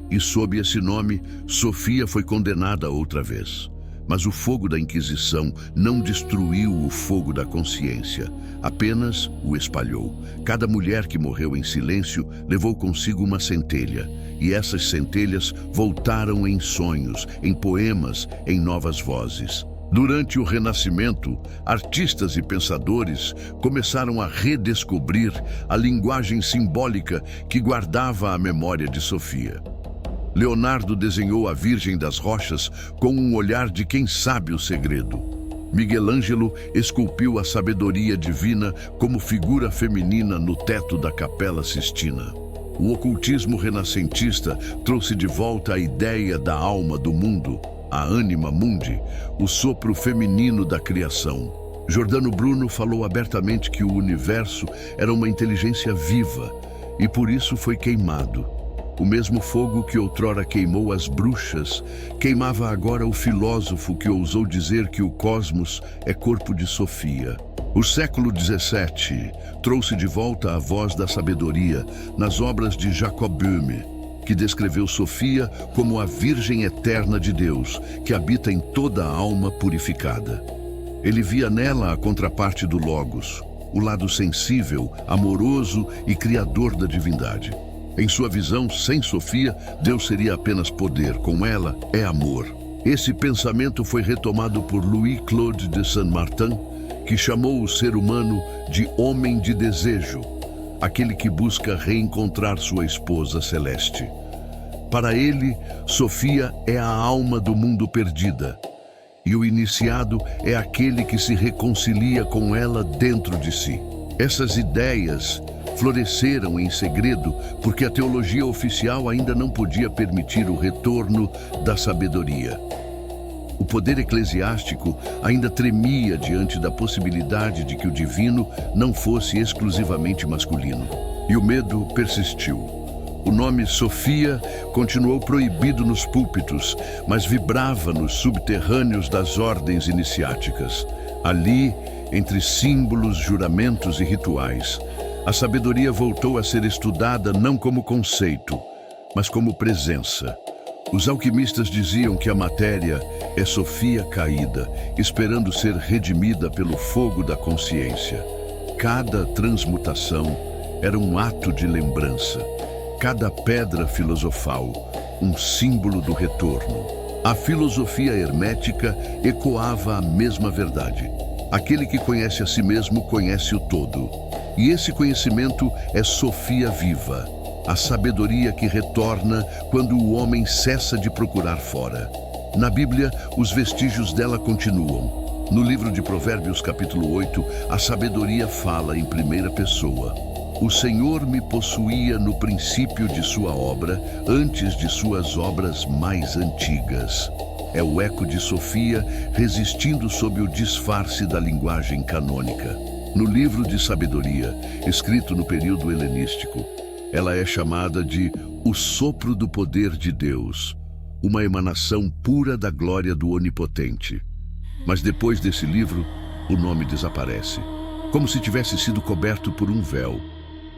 E sob esse nome, Sofia foi condenada outra vez. Mas o fogo da Inquisição não destruiu o fogo da consciência, apenas o espalhou. Cada mulher que morreu em silêncio levou consigo uma centelha, e essas centelhas voltaram em sonhos, em poemas, em novas vozes. Durante o Renascimento, artistas e pensadores começaram a redescobrir a linguagem simbólica que guardava a memória de Sofia. Leonardo desenhou a Virgem das Rochas com um olhar de quem sabe o segredo. Miguel Ângelo esculpiu a sabedoria divina como figura feminina no teto da Capela Sistina. O ocultismo renascentista trouxe de volta a ideia da alma do mundo, a anima mundi, o sopro feminino da criação. Giordano Bruno falou abertamente que o universo era uma inteligência viva e por isso foi queimado. O mesmo fogo que outrora queimou as bruxas, queimava agora o filósofo que ousou dizer que o cosmos é corpo de Sofia. O século XVII trouxe de volta a voz da sabedoria nas obras de Jacob Böhme, que descreveu Sofia como a Virgem eterna de Deus, que habita em toda a alma purificada. Ele via nela a contraparte do Logos, o lado sensível, amoroso e criador da divindade. Em sua visão, sem Sofia, Deus seria apenas poder, com ela é amor. Esse pensamento foi retomado por Louis-Claude de Saint-Martin, que chamou o ser humano de homem de desejo, aquele que busca reencontrar sua esposa celeste. Para ele, Sofia é a alma do mundo perdida, e o iniciado é aquele que se reconcilia com ela dentro de si. Essas ideias floresceram em segredo porque a teologia oficial ainda não podia permitir o retorno da sabedoria. O poder eclesiástico ainda tremia diante da possibilidade de que o divino não fosse exclusivamente masculino. E o medo persistiu. O nome Sofia continuou proibido nos púlpitos, mas vibrava nos subterrâneos das ordens iniciáticas. Ali, entre símbolos, juramentos e rituais, a sabedoria voltou a ser estudada não como conceito, mas como presença. Os alquimistas diziam que a matéria é Sofia caída, esperando ser redimida pelo fogo da consciência. Cada transmutação era um ato de lembrança. Cada pedra filosofal, um símbolo do retorno. A filosofia hermética ecoava a mesma verdade. Aquele que conhece a si mesmo conhece o todo. E esse conhecimento é Sofia viva, a sabedoria que retorna quando o homem cessa de procurar fora. Na Bíblia, os vestígios dela continuam. No livro de Provérbios, capítulo 8, a sabedoria fala em primeira pessoa. O Senhor me possuía no princípio de sua obra, antes de suas obras mais antigas. É o eco de Sofia resistindo sob o disfarce da linguagem canônica. No livro de sabedoria, escrito no período helenístico, ela é chamada de o sopro do poder de Deus, uma emanação pura da glória do Onipotente. Mas depois desse livro, o nome desaparece, como se tivesse sido coberto por um véu.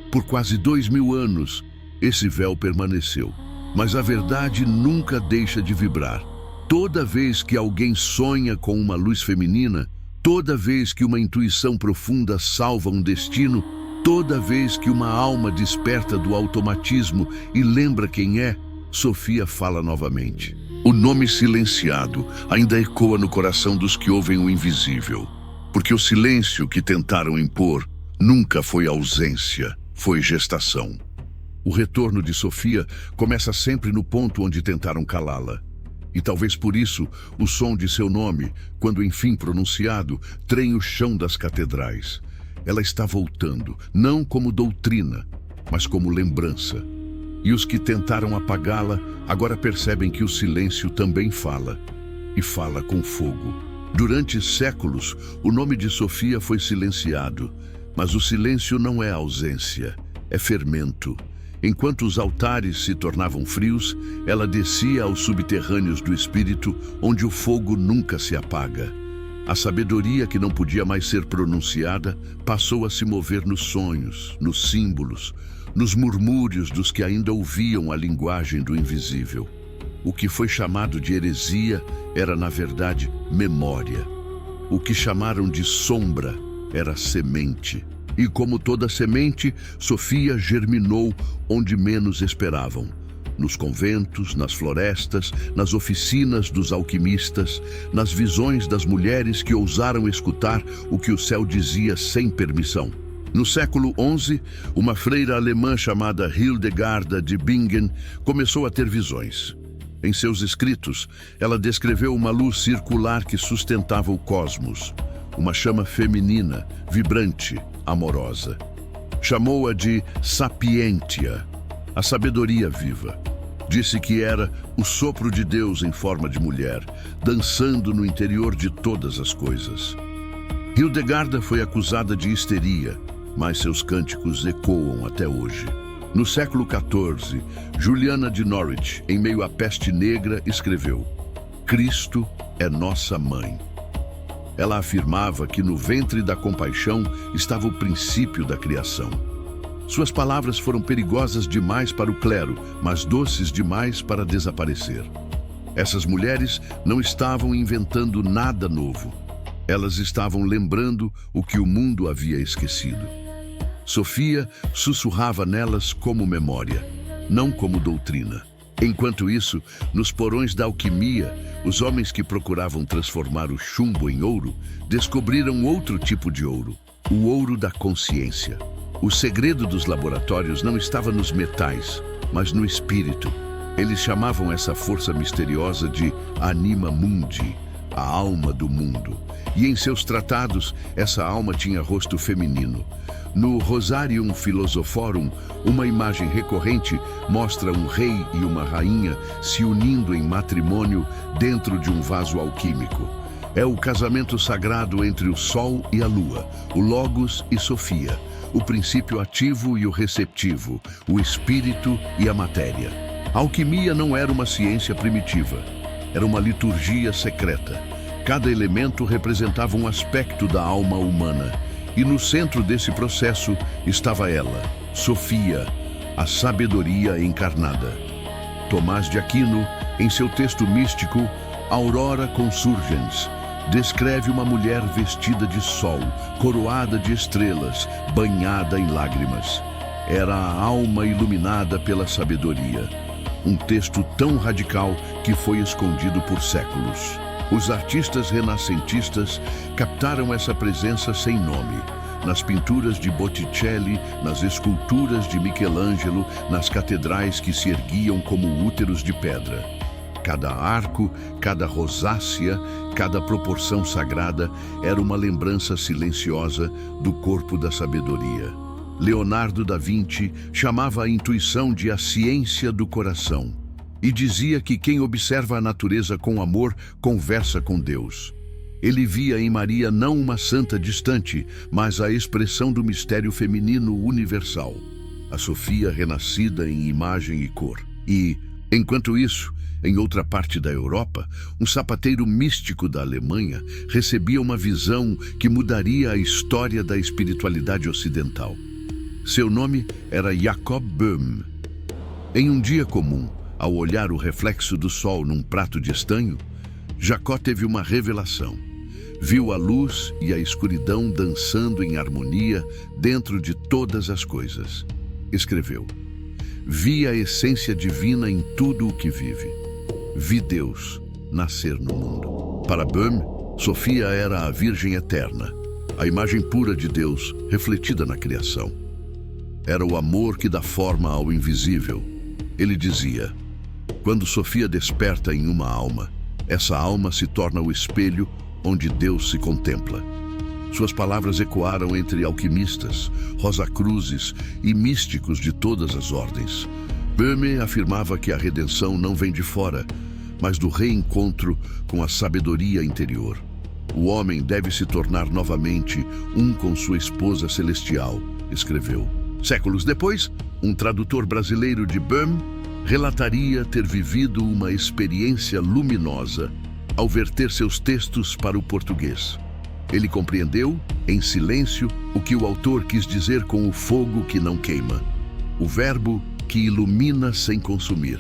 Por quase 2000 anos, esse véu permaneceu. Mas a verdade nunca deixa de vibrar. Toda vez que alguém sonha com uma luz feminina, toda vez que uma intuição profunda salva um destino, toda vez que uma alma desperta do automatismo e lembra quem é, Sofia fala novamente. O nome silenciado ainda ecoa no coração dos que ouvem o invisível, Porque o silêncio que tentaram impor nunca foi ausência, foi gestação. O retorno de Sofia começa sempre no ponto onde tentaram calá-la. E talvez por isso, o som de seu nome, quando enfim pronunciado, treme o chão das catedrais. Ela está voltando, não como doutrina, mas como lembrança. E os que tentaram apagá-la agora percebem que o silêncio também fala, e fala com fogo. Durante séculos, o nome de Sofia foi silenciado, mas o silêncio não é ausência, é fermento. Enquanto os altares se tornavam frios, ela descia aos subterrâneos do espírito, onde o fogo nunca se apaga. A sabedoria que não podia mais ser pronunciada passou a se mover nos sonhos, nos símbolos, nos murmúrios dos que ainda ouviam a linguagem do invisível. O que foi chamado de heresia era, na verdade, memória. O que chamaram de sombra era semente. E como toda semente, Sofia germinou onde menos esperavam. Nos conventos, nas florestas, nas oficinas dos alquimistas, nas visões das mulheres que ousaram escutar o que o céu dizia sem permissão. No século XI, uma freira alemã chamada Hildegarda de Bingen começou a ter visões. Em seus escritos, ela descreveu uma luz circular que sustentava o cosmos, uma chama feminina, vibrante, amorosa. Chamou-a de Sapientia, a sabedoria viva. Disse que era o sopro de Deus em forma de mulher, dançando no interior de todas as coisas. Hildegarda foi acusada de histeria, mas seus cânticos ecoam até hoje. No século XIV, Juliana de Norwich, em meio à peste negra, escreveu: Cristo é nossa mãe. Ela afirmava que no ventre da compaixão estava o princípio da criação. Suas palavras foram perigosas demais para o clero, mas doces demais para desaparecer. Essas mulheres não estavam inventando nada novo. Elas estavam lembrando o que o mundo havia esquecido. Sofia sussurrava nelas como memória, não como doutrina. Enquanto isso, nos porões da alquimia, os homens que procuravam transformar o chumbo em ouro descobriram outro tipo de ouro, o ouro da consciência. O segredo dos laboratórios não estava nos metais, mas no espírito. Eles chamavam essa força misteriosa de anima mundi, a alma do mundo. E em seus tratados, essa alma tinha rosto feminino. No Rosarium Philosophorum, uma imagem recorrente mostra um rei e uma rainha se unindo em matrimônio dentro de um vaso alquímico. É o casamento sagrado entre o Sol e a Lua, o Logos e Sofia, o princípio ativo e o receptivo, o espírito e a matéria. A alquimia não era uma ciência primitiva, era uma liturgia secreta. Cada elemento representava um aspecto da alma humana. E no centro desse processo estava ela, Sofia, a sabedoria encarnada. Tomás de Aquino, em seu texto místico, Aurora Consurgens, descreve uma mulher vestida de sol, coroada de estrelas, banhada em lágrimas. Era a alma iluminada pela sabedoria. Um texto tão radical que foi escondido por séculos. Os artistas renascentistas captaram essa presença sem nome. Nas pinturas de Botticelli, nas esculturas de Michelangelo, nas catedrais que se erguiam como úteros de pedra. Cada arco, cada rosácea, cada proporção sagrada era uma lembrança silenciosa do corpo da sabedoria. Leonardo da Vinci chamava a intuição de a ciência do coração. E dizia que quem observa a natureza com amor conversa com Deus. Ele via em Maria não uma santa distante, mas a expressão do mistério feminino universal. A Sofia renascida em imagem e cor. E, enquanto isso, em outra parte da Europa, um sapateiro místico da Alemanha recebia uma visão que mudaria a história da espiritualidade ocidental. Seu nome era Jacob Böhm. Em um dia comum, ao olhar o reflexo do sol num prato de estanho, Jacó teve uma revelação. Viu a luz e a escuridão dançando em harmonia dentro de todas as coisas. Escreveu: Vi a essência divina em tudo o que vive. Vi Deus nascer no mundo. Para Böhm, Sofia era a Virgem eterna, a imagem pura de Deus refletida na criação. Era o amor que dá forma ao invisível. Ele dizia: quando Sofia desperta em uma alma, essa alma se torna o espelho onde Deus se contempla. Suas palavras ecoaram entre alquimistas, Rosacruzes e místicos de todas as ordens. Böhme afirmava que a redenção não vem de fora, mas do reencontro com a sabedoria interior. O homem deve se tornar novamente um com sua esposa celestial, escreveu. Séculos depois, um tradutor brasileiro de Böhme relataria ter vivido uma experiência luminosa ao verter seus textos para o português. Ele compreendeu, em silêncio, o que o autor quis dizer com o fogo que não queima, o verbo que ilumina sem consumir.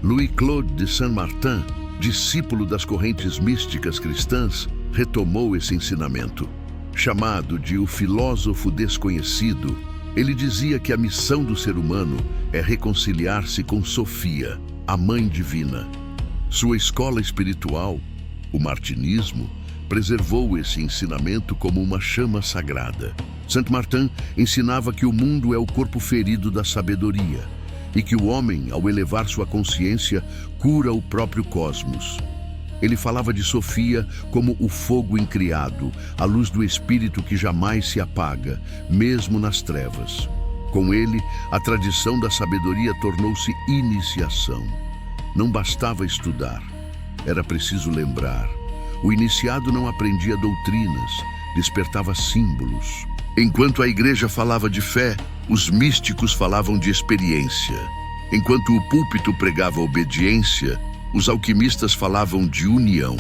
Louis-Claude de Saint-Martin, discípulo das correntes místicas cristãs, retomou esse ensinamento. Chamado de o filósofo desconhecido, ele dizia que a missão do ser humano é reconciliar-se com Sofia, a Mãe Divina. Sua escola espiritual, o martinismo, preservou esse ensinamento como uma chama sagrada. Saint-Martin ensinava que o mundo é o corpo ferido da sabedoria e que o homem, ao elevar sua consciência, cura o próprio cosmos. Ele falava de Sofia como o fogo incriado, a luz do espírito que jamais se apaga, mesmo nas trevas. Com ele, a tradição da sabedoria tornou-se iniciação. Não bastava estudar, era preciso lembrar. O iniciado não aprendia doutrinas, despertava símbolos. Enquanto a igreja falava de fé, os místicos falavam de experiência. Enquanto o púlpito pregava obediência, os alquimistas falavam de união.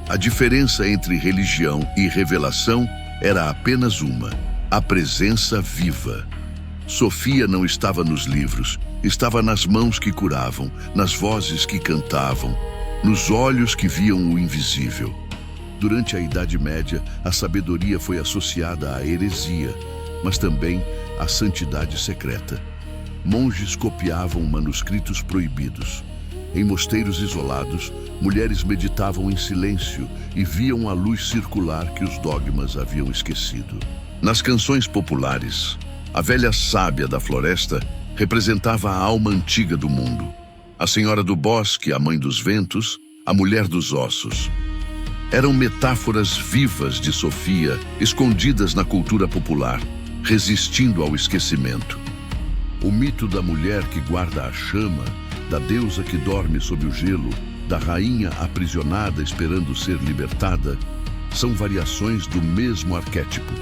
A diferença entre religião e revelação era apenas uma: a presença viva. Sofia não estava nos livros, estava nas mãos que curavam, nas vozes que cantavam, nos olhos que viam o invisível. Durante a Idade Média, a sabedoria foi associada à heresia, mas também à santidade secreta. Monges copiavam manuscritos proibidos. Em mosteiros isolados, mulheres meditavam em silêncio e viam a luz circular que os dogmas haviam esquecido. Nas canções populares, a velha sábia da floresta representava a alma antiga do mundo. A senhora do bosque, a mãe dos ventos, a mulher dos ossos. Eram metáforas vivas de Sofia, escondidas na cultura popular, resistindo ao esquecimento. O mito da mulher que guarda a chama, da deusa que dorme sob o gelo, da rainha aprisionada esperando ser libertada, são variações do mesmo arquétipo,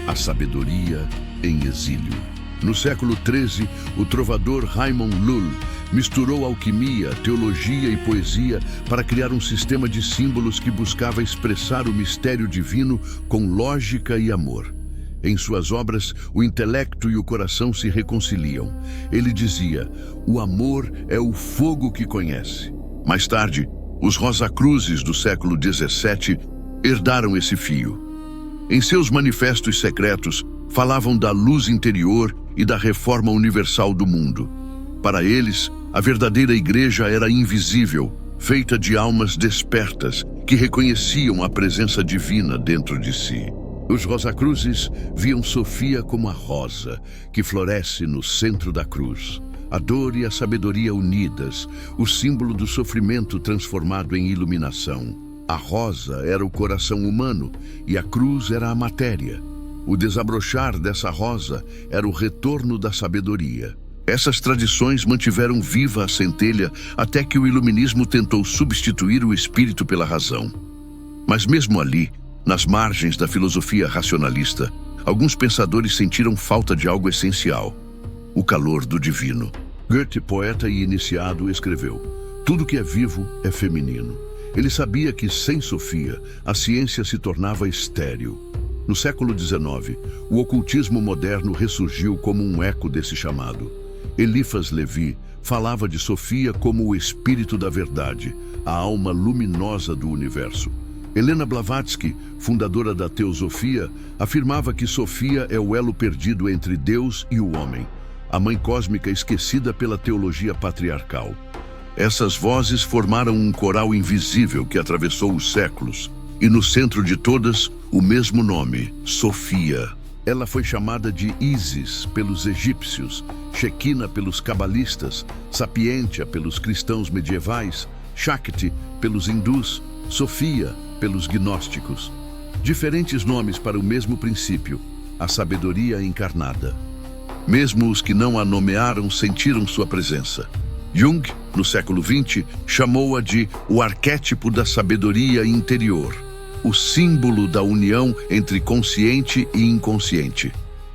a sabedoria em exílio. No século XIII, o trovador Raymond Lull misturou alquimia, teologia e poesia para criar um sistema de símbolos que buscava expressar o mistério divino com lógica e amor. Em suas obras, o intelecto e o coração se reconciliam. Ele dizia: o amor é o fogo que conhece. Mais tarde, os Rosacruzes do século XVII herdaram esse fio. Em seus manifestos secretos, falavam da luz interior e da reforma universal do mundo. Para eles, a verdadeira igreja era invisível, feita de almas despertas que reconheciam a presença divina dentro de si. Os Rosacruzes viam Sofia como a rosa que floresce no centro da cruz. A dor e a sabedoria unidas, o símbolo do sofrimento transformado em iluminação. A rosa era o coração humano e a cruz era a matéria. O desabrochar dessa rosa era o retorno da sabedoria. Essas tradições mantiveram viva a centelha até que o iluminismo tentou substituir o espírito pela razão. Mas mesmo ali, nas margens da filosofia racionalista, alguns pensadores sentiram falta de algo essencial: o calor do divino. Goethe, poeta e iniciado, escreveu: tudo que é vivo é feminino. Ele sabia que, sem Sofia, a ciência se tornava estéril. No século XIX, o ocultismo moderno ressurgiu como um eco desse chamado. Eliphas Levi falava de Sofia como o espírito da verdade, a alma luminosa do universo. Helena Blavatsky, fundadora da Teosofia, afirmava que Sofia é o elo perdido entre Deus e o homem, a mãe cósmica esquecida pela teologia patriarcal. Essas vozes formaram um coral invisível que atravessou os séculos, e no centro de todas, o mesmo nome, Sofia. Ela foi chamada de Ísis pelos egípcios, Shekinah pelos cabalistas, Sapientia pelos cristãos medievais, Shakti pelos hindus, Sofia pelos gnósticos. Diferentes nomes para o mesmo princípio, a sabedoria encarnada. Mesmo os que não a nomearam sentiram sua presença. Jung, no século XX, chamou-a de o arquétipo da sabedoria interior, o símbolo da união entre consciente e inconsciente.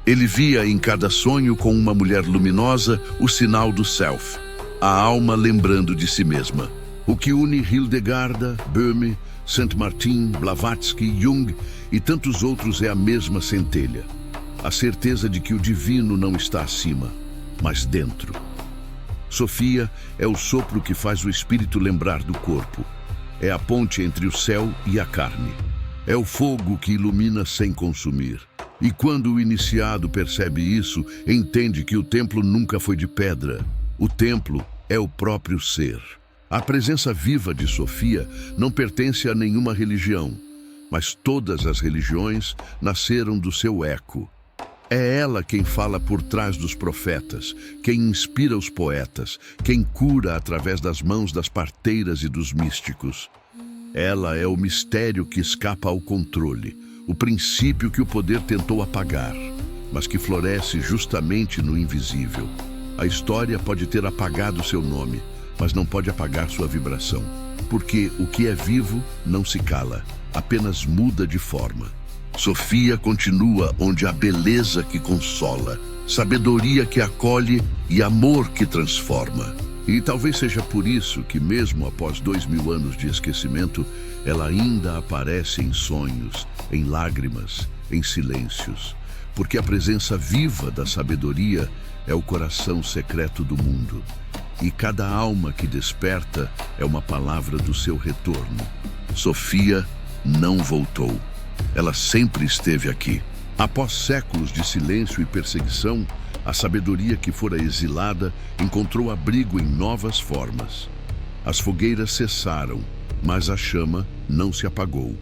Ele via em cada sonho com uma mulher luminosa o sinal do self, a alma lembrando de si mesma. O que une Hildegard, Böhme, Saint-Martin, Blavatsky, Jung e tantos outros é a mesma centelha. A certeza de que o divino não está acima, mas dentro. Sofia é o sopro que faz o espírito lembrar do corpo. É a ponte entre o céu e a carne. É o fogo que ilumina sem consumir. E quando o iniciado percebe isso, entende que o templo nunca foi de pedra. O templo é o próprio ser. A presença viva de Sofia não pertence a nenhuma religião, mas todas as religiões nasceram do seu eco. É ela quem fala por trás dos profetas, quem inspira os poetas, quem cura através das mãos das parteiras e dos místicos. Ela é o mistério que escapa ao controle, o princípio que o poder tentou apagar, mas que floresce justamente no invisível. A história pode ter apagado seu nome, mas não pode apagar sua vibração, porque o que é vivo não se cala, apenas muda de forma. Sofia continua onde há beleza que consola, sabedoria que acolhe e amor que transforma. E talvez seja por isso que, mesmo após 2000 anos de esquecimento, ela ainda aparece em sonhos, em lágrimas, em silêncios. Porque a presença viva da sabedoria é o coração secreto do mundo. E cada alma que desperta é uma palavra do seu retorno. Sofia não voltou. Ela sempre esteve aqui. Após séculos de silêncio e perseguição, a sabedoria que fora exilada encontrou abrigo em novas formas. As fogueiras cessaram, mas a chama não se apagou.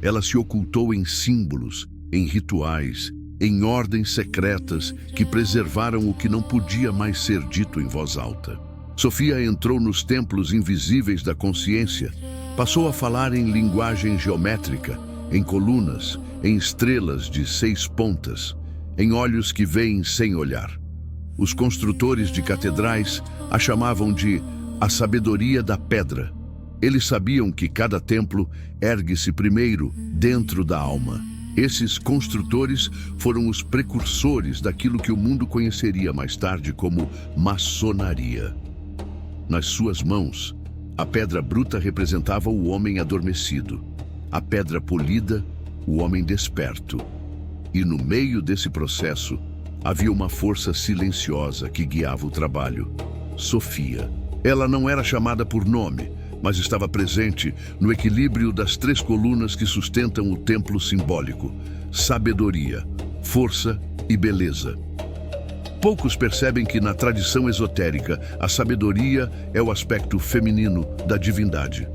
Ela se ocultou em símbolos, em rituais, em ordens secretas que preservaram o que não podia mais ser dito em voz alta. Sofia entrou nos templos invisíveis da consciência, passou a falar em linguagem geométrica, em colunas, em estrelas de 6 pontas, em olhos que veem sem olhar. Os construtores de catedrais a chamavam de a sabedoria da pedra. Eles sabiam que cada templo ergue-se primeiro dentro da alma. Esses construtores foram os precursores daquilo que o mundo conheceria mais tarde como maçonaria. Nas suas mãos, a pedra bruta representava o homem adormecido. A pedra polida, o homem desperto. E no meio desse processo, havia uma força silenciosa que guiava o trabalho. Sofia. Ela não era chamada por nome, mas estava presente no equilíbrio das 3 colunas que sustentam o templo simbólico: sabedoria, força e beleza. Poucos percebem que na tradição esotérica, a sabedoria é o aspecto feminino da divindade.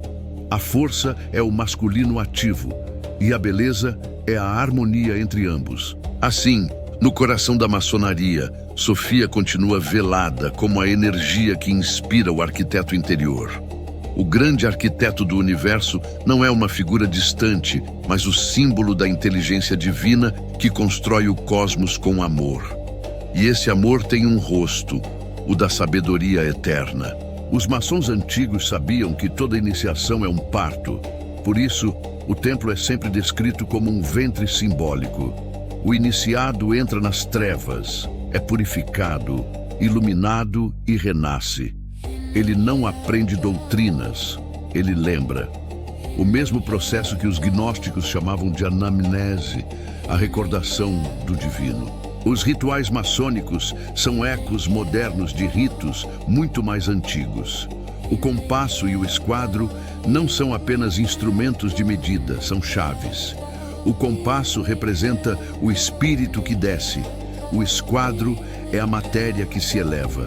A força é o masculino ativo e a beleza é a harmonia entre ambos. Assim, no coração da maçonaria, Sofia continua velada como a energia que inspira o arquiteto interior. O grande arquiteto do universo não é uma figura distante, mas o símbolo da inteligência divina que constrói o cosmos com amor. E esse amor tem um rosto, o da sabedoria eterna. Os maçons antigos sabiam que toda iniciação é um parto. Por isso, o templo é sempre descrito como um ventre simbólico. O iniciado entra nas trevas, é purificado, iluminado e renasce. Ele não aprende doutrinas, ele lembra. O mesmo processo que os gnósticos chamavam de anamnese, a recordação do divino. Os rituais maçônicos são ecos modernos de ritos muito mais antigos. O compasso e o esquadro não são apenas instrumentos de medida, são chaves. O compasso representa o espírito que desce. O esquadro é a matéria que se eleva.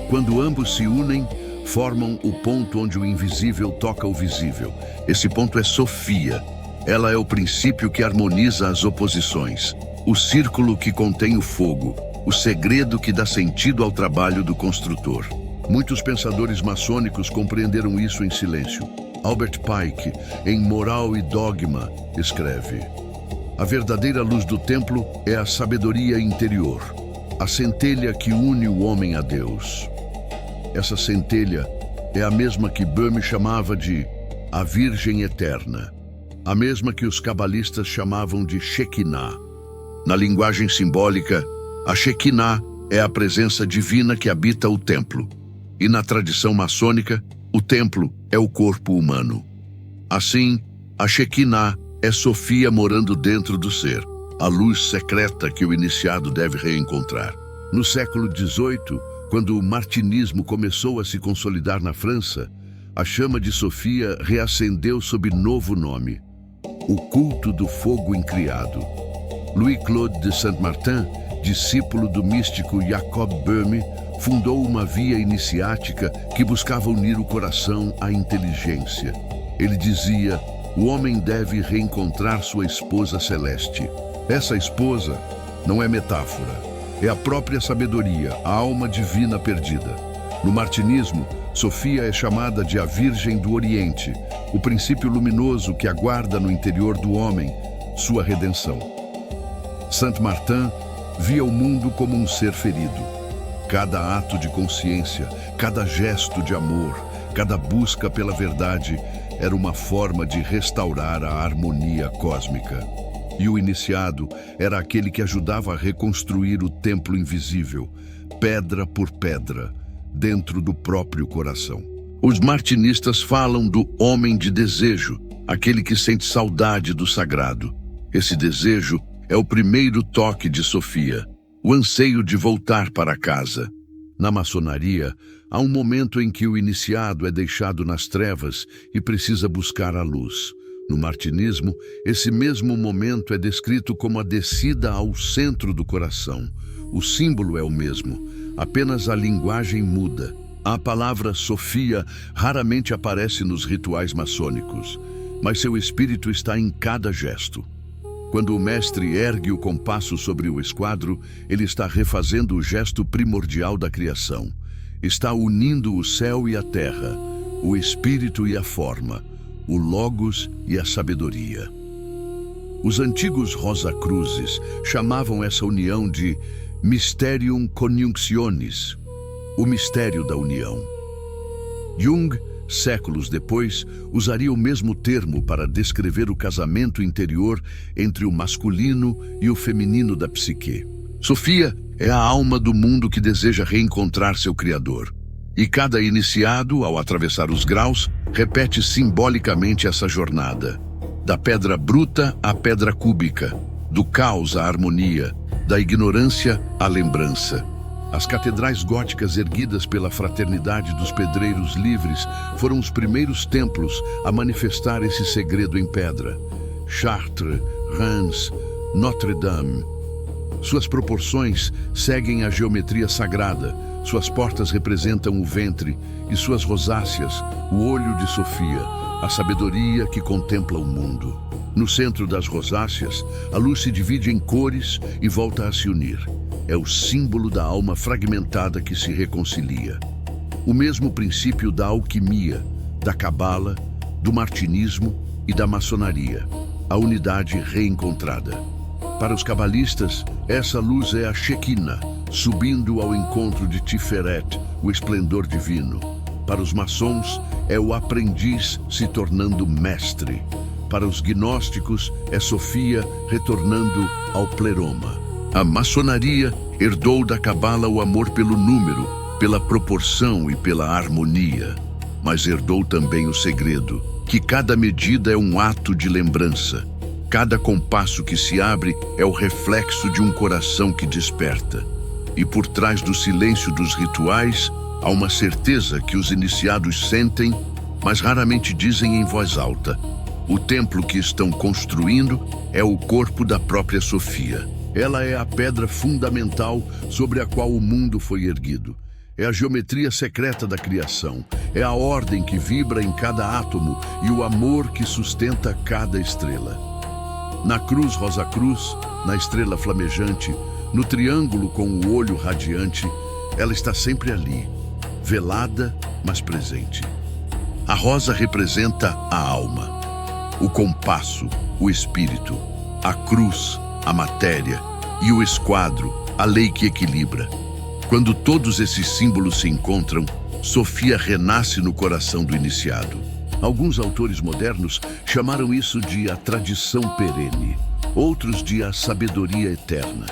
Quando ambos se unem, formam o ponto onde o invisível toca o visível. Esse ponto é Sofia. Ela é o princípio que harmoniza as oposições, o círculo que contém o fogo, o segredo que dá sentido ao trabalho do construtor. Muitos pensadores maçônicos compreenderam isso em silêncio. Albert Pike, em Moral e Dogma, escreve: a verdadeira luz do templo é a sabedoria interior, a centelha que une o homem a Deus. Essa centelha é a mesma que Böhme chamava de a Virgem Eterna, a mesma que os cabalistas chamavam de Shekinah. Na linguagem simbólica, a Shekinah é a presença divina que habita o templo, e na tradição maçônica, o templo é o corpo humano. Assim, a Shekinah é Sofia morando dentro do ser, a luz secreta que o iniciado deve reencontrar. No século XVIII, quando o martinismo começou a se consolidar na França, a chama de Sofia reacendeu sob novo nome: o culto do fogo incriado. Louis-Claude de Saint-Martin, discípulo do místico Jacob Böhme, fundou uma via iniciática que buscava unir o coração à inteligência. Ele dizia: o homem deve reencontrar sua esposa celeste. Essa esposa não é metáfora, é a própria sabedoria, a alma divina perdida. No martinismo, Sofia é chamada de a Virgem do Oriente, o princípio luminoso que aguarda no interior do homem sua redenção. Saint-Martin via o mundo como um ser ferido. Cada ato de consciência, cada gesto de amor, cada busca pela verdade era uma forma de restaurar a harmonia cósmica. E o iniciado era aquele que ajudava a reconstruir o templo invisível, pedra por pedra, dentro do próprio coração. Os martinistas falam do homem de desejo, aquele que sente saudade do sagrado. Esse desejo é o primeiro toque de Sofia, o anseio de voltar para casa. Na maçonaria, há um momento em que o iniciado é deixado nas trevas e precisa buscar a luz. No martinismo, esse mesmo momento é descrito como a descida ao centro do coração. O símbolo é o mesmo, apenas a linguagem muda. A palavra Sofia raramente aparece nos rituais maçônicos, mas seu espírito está em cada gesto. Quando o mestre ergue o compasso sobre o esquadro, ele está refazendo o gesto primordial da criação. Está unindo o céu e a terra, o espírito e a forma, o logos e a sabedoria. Os antigos Rosacruzes chamavam essa união de Mysterium Conjunctionis, o mistério da união. Jung, séculos depois, usaria o mesmo termo para descrever o casamento interior entre o masculino e o feminino da psique. Sofia é a alma do mundo que deseja reencontrar seu Criador. E cada iniciado, ao atravessar os graus, repete simbolicamente essa jornada. Da pedra bruta à pedra cúbica, do caos à harmonia, da ignorância à lembrança. As catedrais góticas erguidas pela Fraternidade dos Pedreiros Livres foram os primeiros templos a manifestar esse segredo em pedra. Chartres, Reims, Notre-Dame. Suas proporções seguem a geometria sagrada, suas portas representam o ventre e suas rosáceas, o olho de Sofia, a sabedoria que contempla o mundo. No centro das rosáceas, a luz se divide em cores e volta a se unir. É o símbolo da alma fragmentada que se reconcilia. O mesmo princípio da alquimia, da cabala, do martinismo e da maçonaria, a unidade reencontrada. Para os cabalistas, essa luz é a Shekinah, subindo ao encontro de Tiferet, o esplendor divino. Para os maçons, é o aprendiz se tornando mestre. Para os gnósticos, é Sofia retornando ao pleroma. A maçonaria herdou da cabala o amor pelo número, pela proporção e pela harmonia. Mas herdou também o segredo, que cada medida é um ato de lembrança. Cada compasso que se abre é o reflexo de um coração que desperta. E por trás do silêncio dos rituais, há uma certeza que os iniciados sentem, mas raramente dizem em voz alta. O templo que estão construindo é o corpo da própria Sofia. Ela é a pedra fundamental sobre a qual o mundo foi erguido. É a geometria secreta da criação, é a ordem que vibra em cada átomo e o amor que sustenta cada estrela. Na cruz rosa cruz, na estrela flamejante, no triângulo com o olho radiante, ela está sempre ali, velada, mas presente. A rosa representa a alma, o compasso, o espírito, a cruz, a matéria e o esquadro, a lei que equilibra. Quando todos esses símbolos se encontram, Sofia renasce no coração do iniciado. Alguns autores modernos chamaram isso de a tradição perene, outros de a sabedoria eterna.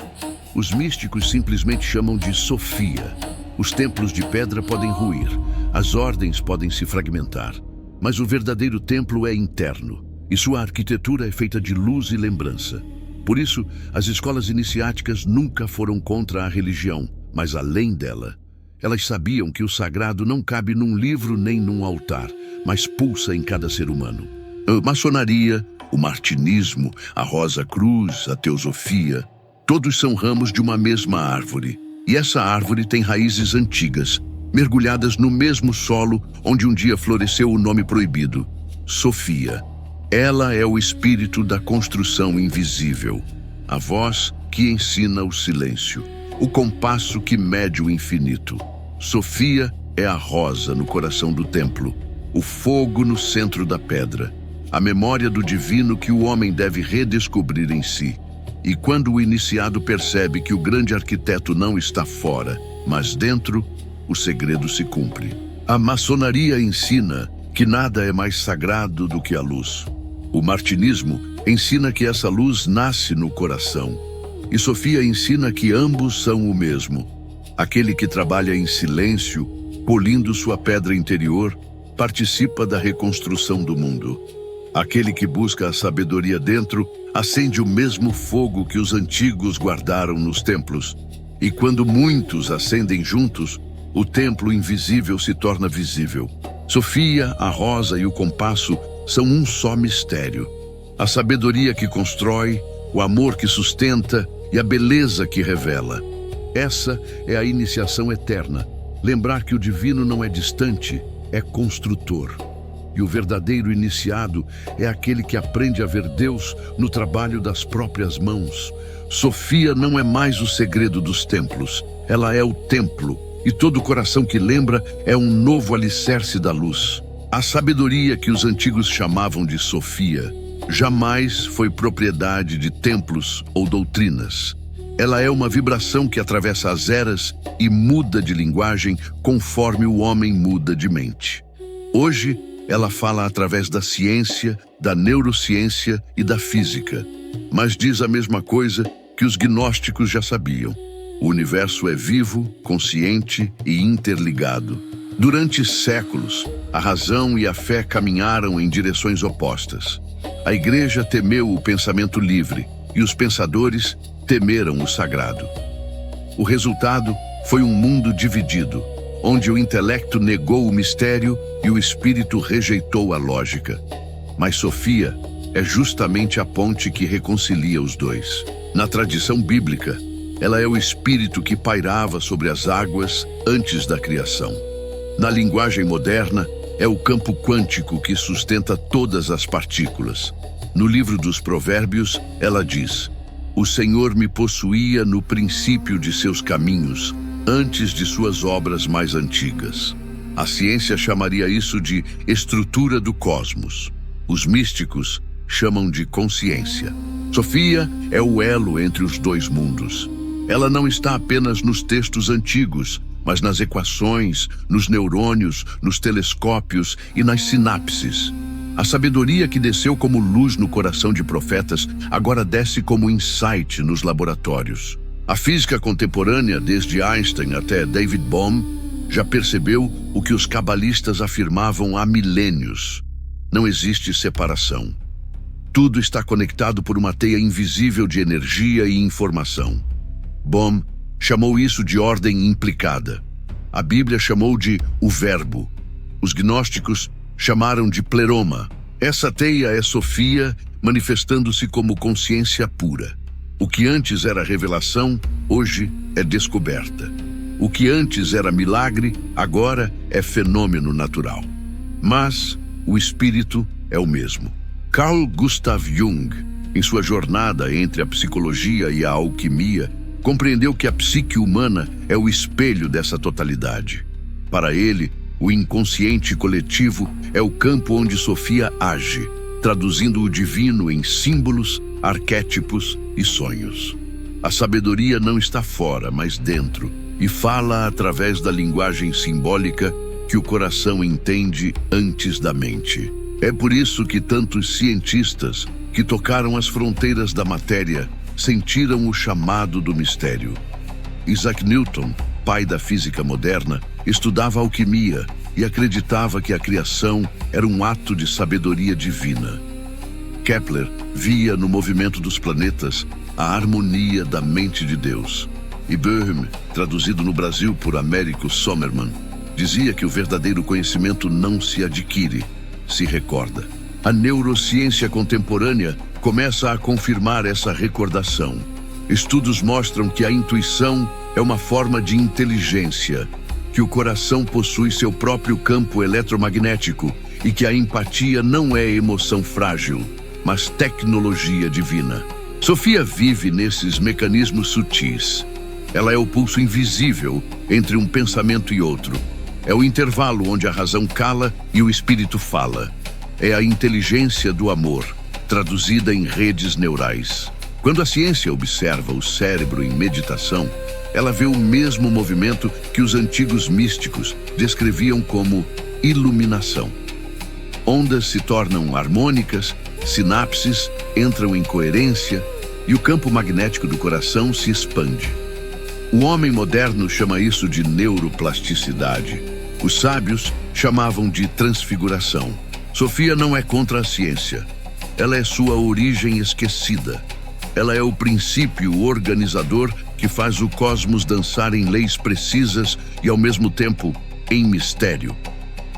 Os místicos simplesmente chamam de Sofia. Os templos de pedra podem ruir, as ordens podem se fragmentar, mas o verdadeiro templo é interno, e sua arquitetura é feita de luz e lembrança. Por isso, as escolas iniciáticas nunca foram contra a religião, mas além dela. Elas sabiam que o sagrado não cabe num livro nem num altar, mas pulsa em cada ser humano. A maçonaria, o martinismo, a Rosa Cruz, a teosofia, todos são ramos de uma mesma árvore. E essa árvore tem raízes antigas, mergulhadas no mesmo solo onde um dia floresceu o nome proibido, Sofia. Ela é o espírito da construção invisível, a voz que ensina o silêncio, o compasso que mede o infinito. Sofia é a rosa no coração do templo, o fogo no centro da pedra, a memória do divino que o homem deve redescobrir em si. E quando o iniciado percebe que o grande arquiteto não está fora, mas dentro, o segredo se cumpre. A maçonaria ensina que nada é mais sagrado do que a luz. O martinismo ensina que essa luz nasce no coração. E Sofia ensina que ambos são o mesmo. Aquele que trabalha em silêncio, polindo sua pedra interior, participa da reconstrução do mundo. Aquele que busca a sabedoria dentro, acende o mesmo fogo que os antigos guardaram nos templos. E quando muitos acendem juntos, o templo invisível se torna visível. Sofia, a rosa e o compasso são um só mistério. A sabedoria que constrói, o amor que sustenta e a beleza que revela. Essa é a iniciação eterna. Lembrar que o divino não é distante, é construtor. E o verdadeiro iniciado é aquele que aprende a ver Deus no trabalho das próprias mãos. Sofia não é mais o segredo dos templos, ela é o templo, e todo coração que lembra é um novo alicerce da luz. A sabedoria que os antigos chamavam de Sofia jamais foi propriedade de templos ou doutrinas. Ela é uma vibração que atravessa as eras e muda de linguagem conforme o homem muda de mente. Hoje, ela fala através da ciência, da neurociência e da física, mas diz a mesma coisa que os gnósticos já sabiam. O universo é vivo, consciente e interligado. Durante séculos, a razão e a fé caminharam em direções opostas. A Igreja temeu o pensamento livre e os pensadores temeram o sagrado. O resultado foi um mundo dividido, onde o intelecto negou o mistério e o espírito rejeitou a lógica. Mas Sofia é justamente a ponte que reconcilia os dois. Na tradição bíblica, ela é o espírito que pairava sobre as águas antes da criação. Na linguagem moderna, é o campo quântico que sustenta todas as partículas. No livro dos Provérbios, ela diz: "O Senhor me possuía no princípio de seus caminhos, antes de suas obras mais antigas." A ciência chamaria isso de estrutura do cosmos. Os místicos chamam de consciência. Sofia é o elo entre os dois mundos. Ela não está apenas nos textos antigos, mas nas equações, nos neurônios, nos telescópios e nas sinapses. A sabedoria que desceu como luz no coração de profetas agora desce como insight nos laboratórios. A física contemporânea, desde Einstein até David Bohm, já percebeu o que os cabalistas afirmavam há milênios. Não existe separação. Tudo está conectado por uma teia invisível de energia e informação. Bohm chamou isso de ordem implicada. A Bíblia chamou de o Verbo. Os gnósticos chamaram de pleroma. Essa teia é Sofia, manifestando-se como consciência pura. O que antes era revelação, hoje é descoberta. O que antes era milagre, agora é fenômeno natural. Mas o espírito é o mesmo. Carl Gustav Jung, em sua jornada entre a psicologia e a alquimia, compreendeu que a psique humana é o espelho dessa totalidade. Para ele, o inconsciente coletivo é o campo onde Sofia age, traduzindo o divino em símbolos, arquétipos e sonhos. A sabedoria não está fora, mas dentro, e fala através da linguagem simbólica que o coração entende antes da mente. É por isso que tantos cientistas que tocaram as fronteiras da matéria sentiram o chamado do mistério. Isaac Newton, pai da física moderna, estudava alquimia e acreditava que a criação era um ato de sabedoria divina. Kepler via no movimento dos planetas a harmonia da mente de Deus. E Boehm, traduzido no Brasil por Américo Sommermann, dizia que o verdadeiro conhecimento não se adquire, se recorda. A neurociência contemporânea começa a confirmar essa recordação. Estudos mostram que a intuição é uma forma de inteligência, que o coração possui seu próprio campo eletromagnético e que a empatia não é emoção frágil, mas tecnologia divina. Sofia vive nesses mecanismos sutis. Ela é o pulso invisível entre um pensamento e outro. É o intervalo onde a razão cala e o espírito fala. É a inteligência do amor, traduzida em redes neurais. Quando a ciência observa o cérebro em meditação, ela vê o mesmo movimento que os antigos místicos descreviam como iluminação. Ondas se tornam harmônicas, sinapses entram em coerência e o campo magnético do coração se expande. O homem moderno chama isso de neuroplasticidade. Os sábios chamavam de transfiguração. Sofia não é contra a ciência. Ela é sua origem esquecida. Ela é o princípio organizador que faz o cosmos dançar em leis precisas e, ao mesmo tempo, em mistério.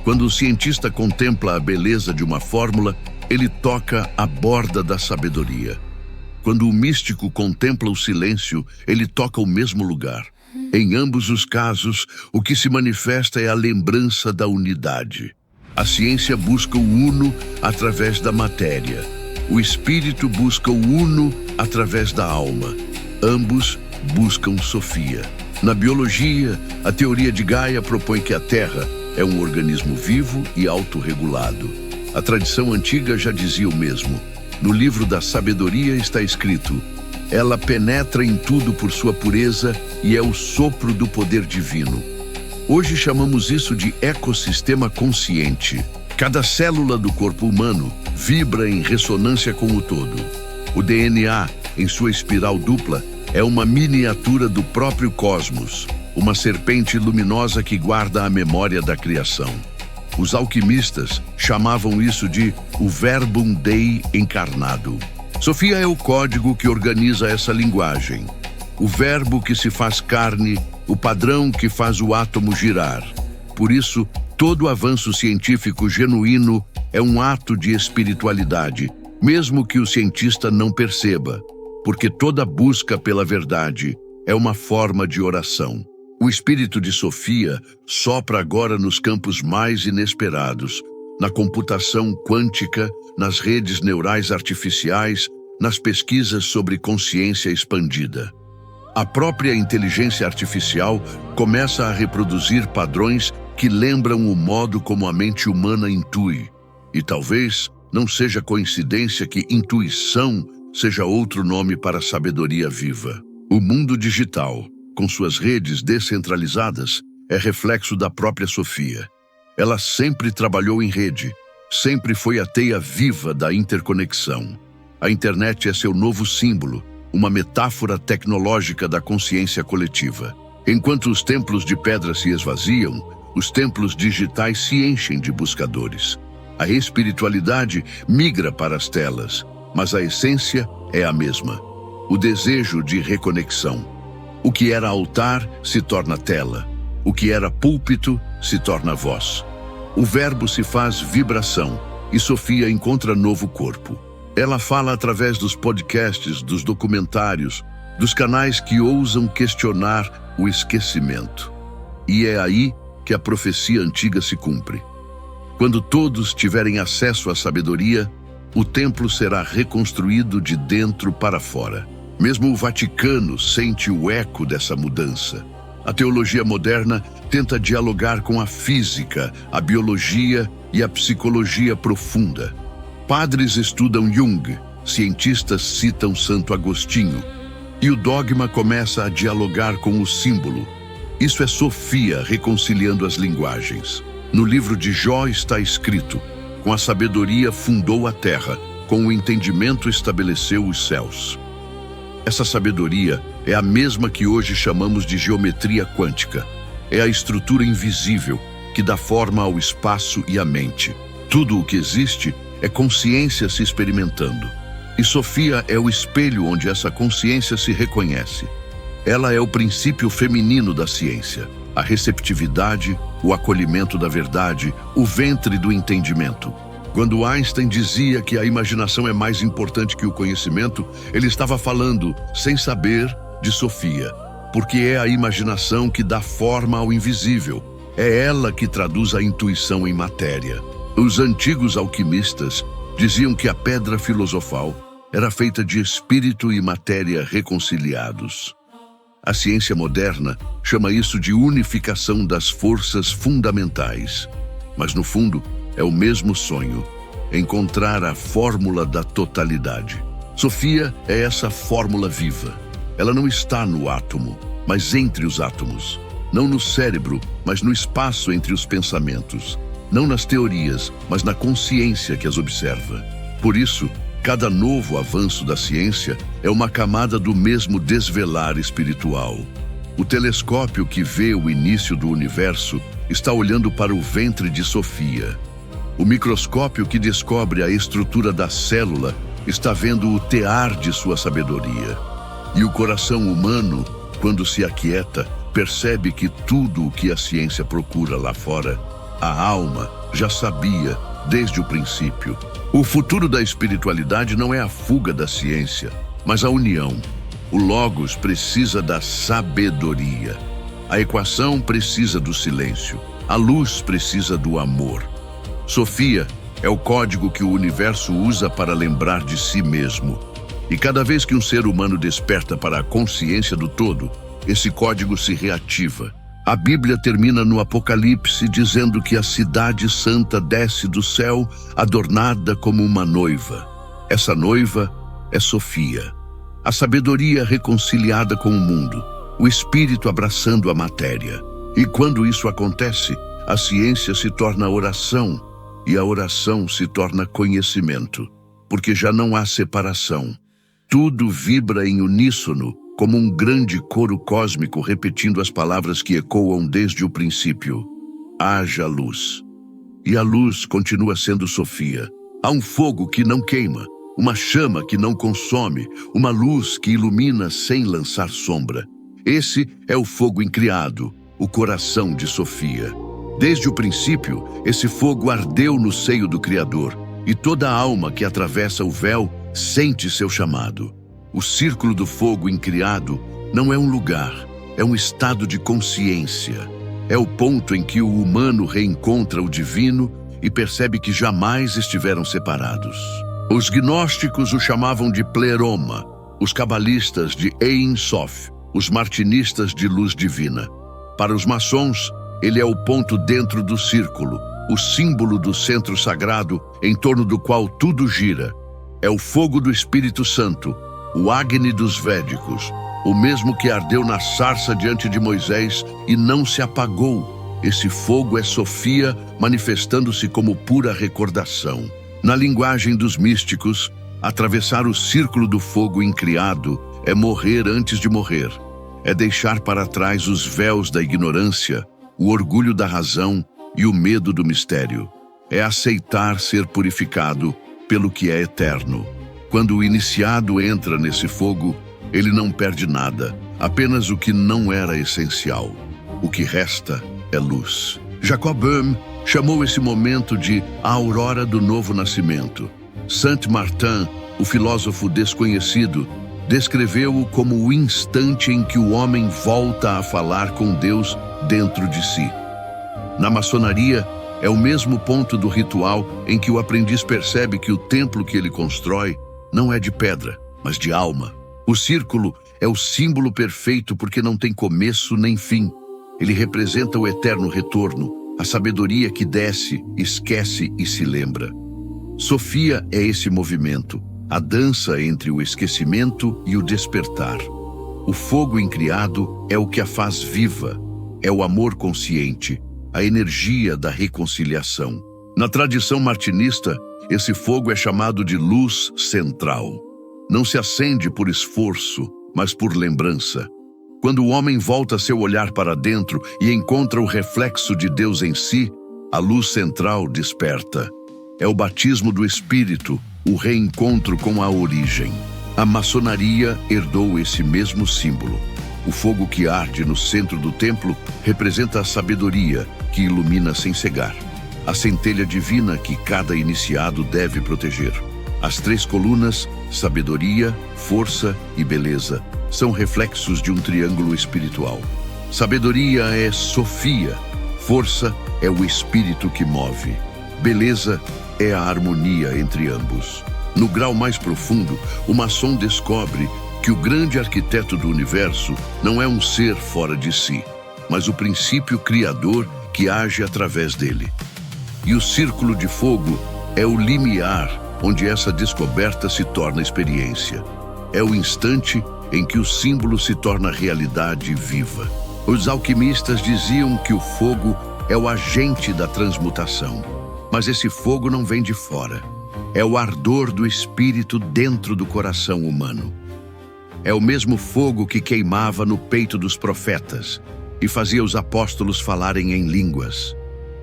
Quando o cientista contempla a beleza de uma fórmula, ele toca a borda da sabedoria. Quando o místico contempla o silêncio, ele toca o mesmo lugar. Em ambos os casos, o que se manifesta é a lembrança da unidade. A ciência busca o uno através da matéria. O espírito busca o uno através da alma. Ambos buscam Sofia. Na biologia, a teoria de Gaia propõe que a Terra é um organismo vivo e autorregulado. A tradição antiga já dizia o mesmo. No livro da sabedoria está escrito: ela penetra em tudo por sua pureza e é o sopro do poder divino. Hoje chamamos isso de ecossistema consciente. Cada célula do corpo humano vibra em ressonância com o todo. O DNA, em sua espiral dupla, é uma miniatura do próprio cosmos, uma serpente luminosa que guarda a memória da criação. Os alquimistas chamavam isso de o Verbum Dei encarnado. Sofia é o código que organiza essa linguagem. O verbo que se faz carne, o padrão que faz o átomo girar. Por isso, todo avanço científico genuíno é um ato de espiritualidade, mesmo que o cientista não perceba, porque toda busca pela verdade é uma forma de oração. O espírito de Sofia sopra agora nos campos mais inesperados, na computação quântica, nas redes neurais artificiais, nas pesquisas sobre consciência expandida. A própria inteligência artificial começa a reproduzir padrões que lembram o modo como a mente humana intui. E talvez não seja coincidência que intuição seja outro nome para a sabedoria viva. O mundo digital, com suas redes descentralizadas, é reflexo da própria Sofia. Ela sempre trabalhou em rede, sempre foi a teia viva da interconexão. A internet é seu novo símbolo, uma metáfora tecnológica da consciência coletiva. Enquanto os templos de pedra se esvaziam, os templos digitais se enchem de buscadores. A espiritualidade migra para as telas, mas a essência é a mesma. O desejo de reconexão. O que era altar se torna tela. O que era púlpito se torna voz. O verbo se faz vibração e Sofia encontra novo corpo. Ela fala através dos podcasts, dos documentários, dos canais que ousam questionar o esquecimento. E é aí que a profecia antiga se cumpre. Quando todos tiverem acesso à sabedoria, o templo será reconstruído de dentro para fora. Mesmo o Vaticano sente o eco dessa mudança. A teologia moderna tenta dialogar com a física, a biologia e a psicologia profunda. Padres estudam Jung, cientistas citam Santo Agostinho, e o dogma começa a dialogar com o símbolo. Isso é Sofia reconciliando as linguagens. No livro de Jó está escrito: com a sabedoria fundou a terra, com o entendimento estabeleceu os céus. Essa sabedoria é a mesma que hoje chamamos de geometria quântica. É a estrutura invisível que dá forma ao espaço e à mente. Tudo o que existe é consciência se experimentando. E Sofia é o espelho onde essa consciência se reconhece. Ela é o princípio feminino da ciência, a receptividade, o acolhimento da verdade, o ventre do entendimento. Quando Einstein dizia que a imaginação é mais importante que o conhecimento, ele estava falando, sem saber, de Sofia, porque é a imaginação que dá forma ao invisível. É ela que traduz a intuição em matéria. Os antigos alquimistas diziam que a pedra filosofal era feita de espírito e matéria reconciliados. A ciência moderna chama isso de unificação das forças fundamentais. Mas, no fundo, é o mesmo sonho: encontrar a fórmula da totalidade. Sofia é essa fórmula viva. Ela não está no átomo, mas entre os átomos. Não no cérebro, mas no espaço entre os pensamentos. Não nas teorias, mas na consciência que as observa. Por isso, cada novo avanço da ciência é uma camada do mesmo desvelar espiritual. O telescópio que vê o início do universo está olhando para o ventre de Sofia. O microscópio que descobre a estrutura da célula está vendo o tear de sua sabedoria. E o coração humano, quando se aquieta, percebe que tudo o que a ciência procura lá fora, a alma já sabia desde o princípio. O futuro da espiritualidade não é a fuga da ciência, mas a união. O Logos precisa da sabedoria. A equação precisa do silêncio. A luz precisa do amor. Sofia é o código que o universo usa para lembrar de si mesmo. E cada vez que um ser humano desperta para a consciência do todo, esse código se reativa. A Bíblia termina no Apocalipse dizendo que a cidade santa desce do céu adornada como uma noiva. Essa noiva é Sofia. A sabedoria reconciliada com o mundo, o espírito abraçando a matéria. E quando isso acontece, a ciência se torna oração e a oração se torna conhecimento, porque já não há separação. Tudo vibra em uníssono, como um grande coro cósmico repetindo as palavras que ecoam desde o princípio. Haja luz. E a luz continua sendo Sofia. Há um fogo que não queima, uma chama que não consome, uma luz que ilumina sem lançar sombra. Esse é o fogo incriado, o coração de Sofia. Desde o princípio, esse fogo ardeu no seio do Criador, e toda alma que atravessa o véu sente seu chamado. O círculo do fogo incriado não é um lugar, é um estado de consciência. É o ponto em que o humano reencontra o divino e percebe que jamais estiveram separados. Os gnósticos o chamavam de pleroma, os cabalistas de Ein Sof, os martinistas de luz divina. Para os maçons, ele é o ponto dentro do círculo, o símbolo do centro sagrado em torno do qual tudo gira. É o fogo do Espírito Santo, o Agni dos Védicos, o mesmo que ardeu na sarça diante de Moisés e não se apagou. Esse fogo é Sofia manifestando-se como pura recordação. Na linguagem dos místicos, atravessar o círculo do fogo incriado é morrer antes de morrer. É deixar para trás os véus da ignorância, o orgulho da razão e o medo do mistério. É aceitar ser purificado pelo que é eterno. Quando o iniciado entra nesse fogo, ele não perde nada, apenas o que não era essencial. O que resta é luz. Jacob Böhm chamou esse momento de a aurora do novo nascimento. Saint Martin, o filósofo desconhecido, descreveu-o como o instante em que o homem volta a falar com Deus dentro de si. Na maçonaria, é o mesmo ponto do ritual em que o aprendiz percebe que o templo que ele constrói não é de pedra, mas de alma. O círculo é o símbolo perfeito porque não tem começo nem fim. Ele representa o eterno retorno, a sabedoria que desce, esquece e se lembra. Sofia é esse movimento, a dança entre o esquecimento e o despertar. O fogo incriado é o que a faz viva, é o amor consciente, a energia da reconciliação. Na tradição martinista, esse fogo é chamado de luz central. Não se acende por esforço, mas por lembrança. Quando o homem volta seu olhar para dentro e encontra o reflexo de Deus em si, a luz central desperta. É o batismo do Espírito, o reencontro com a origem. A maçonaria herdou esse mesmo símbolo. O fogo que arde no centro do templo representa a sabedoria que ilumina sem cegar. A centelha divina que cada iniciado deve proteger. As 3 colunas, sabedoria, força e beleza, são reflexos de um triângulo espiritual. Sabedoria é Sofia, força é o espírito que move, beleza é a harmonia entre ambos. No grau mais profundo, o maçom descobre que o grande arquiteto do universo não é um ser fora de si, mas o princípio criador que age através dele. E o círculo de fogo é o limiar onde essa descoberta se torna experiência. É o instante em que o símbolo se torna realidade viva. Os alquimistas diziam que o fogo é o agente da transmutação. Mas esse fogo não vem de fora. É o ardor do espírito dentro do coração humano. É o mesmo fogo que queimava no peito dos profetas e fazia os apóstolos falarem em línguas.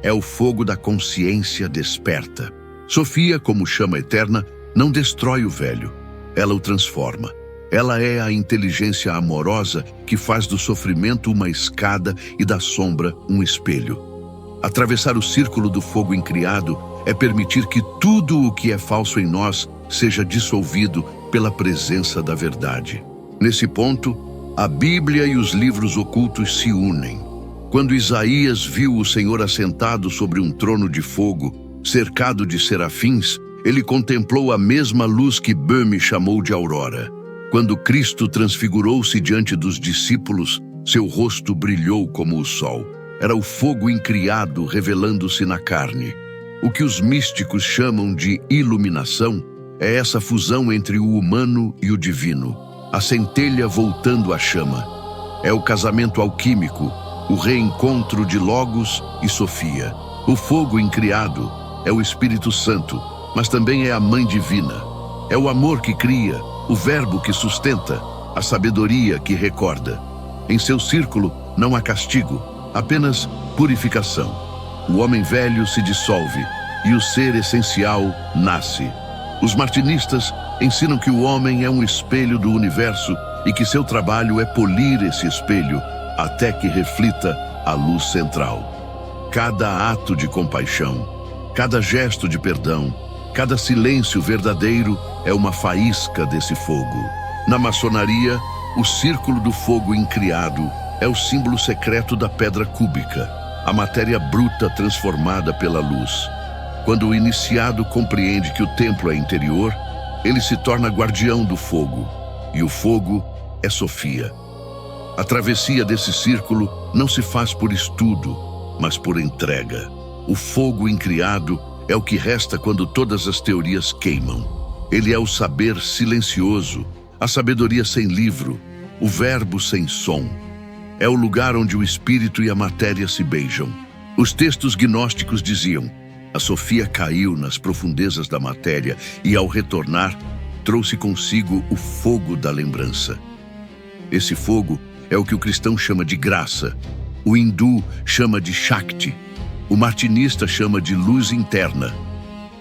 É o fogo da consciência desperta. Sofia, como chama eterna, não destrói o velho. Ela o transforma. Ela é a inteligência amorosa que faz do sofrimento uma escada e da sombra um espelho. Atravessar o círculo do fogo incriado é permitir que tudo o que é falso em nós seja dissolvido pela presença da verdade. Nesse ponto, a Bíblia e os livros ocultos se unem. Quando Isaías viu o Senhor assentado sobre um trono de fogo, cercado de serafins, ele contemplou a mesma luz que Böhme chamou de aurora. Quando Cristo transfigurou-se diante dos discípulos, seu rosto brilhou como o sol. Era o fogo incriado revelando-se na carne. O que os místicos chamam de iluminação é essa fusão entre o humano e o divino, a centelha voltando à chama. É o casamento alquímico, o reencontro de Logos e Sofia. O fogo incriado é o Espírito Santo, mas também é a Mãe Divina. É o amor que cria, o verbo que sustenta, a sabedoria que recorda. Em seu círculo não há castigo, apenas purificação. O homem velho se dissolve e o ser essencial nasce. Os martinistas ensinam que o homem é um espelho do universo e que seu trabalho é polir esse espelho até que reflita a luz central. Cada ato de compaixão, cada gesto de perdão, cada silêncio verdadeiro é uma faísca desse fogo. Na maçonaria, o círculo do fogo incriado é o símbolo secreto da pedra cúbica, a matéria bruta transformada pela luz. Quando o iniciado compreende que o templo é interior, ele se torna guardião do fogo, e o fogo é Sofia. A travessia desse círculo não se faz por estudo, mas por entrega. O fogo incriado é o que resta quando todas as teorias queimam. Ele é o saber silencioso, a sabedoria sem livro, o verbo sem som. É o lugar onde o espírito e a matéria se beijam. Os textos gnósticos diziam: a Sofia caiu nas profundezas da matéria e, ao retornar, trouxe consigo o fogo da lembrança. Esse fogo é o que o cristão chama de graça, o hindu chama de Shakti, o martinista chama de luz interna.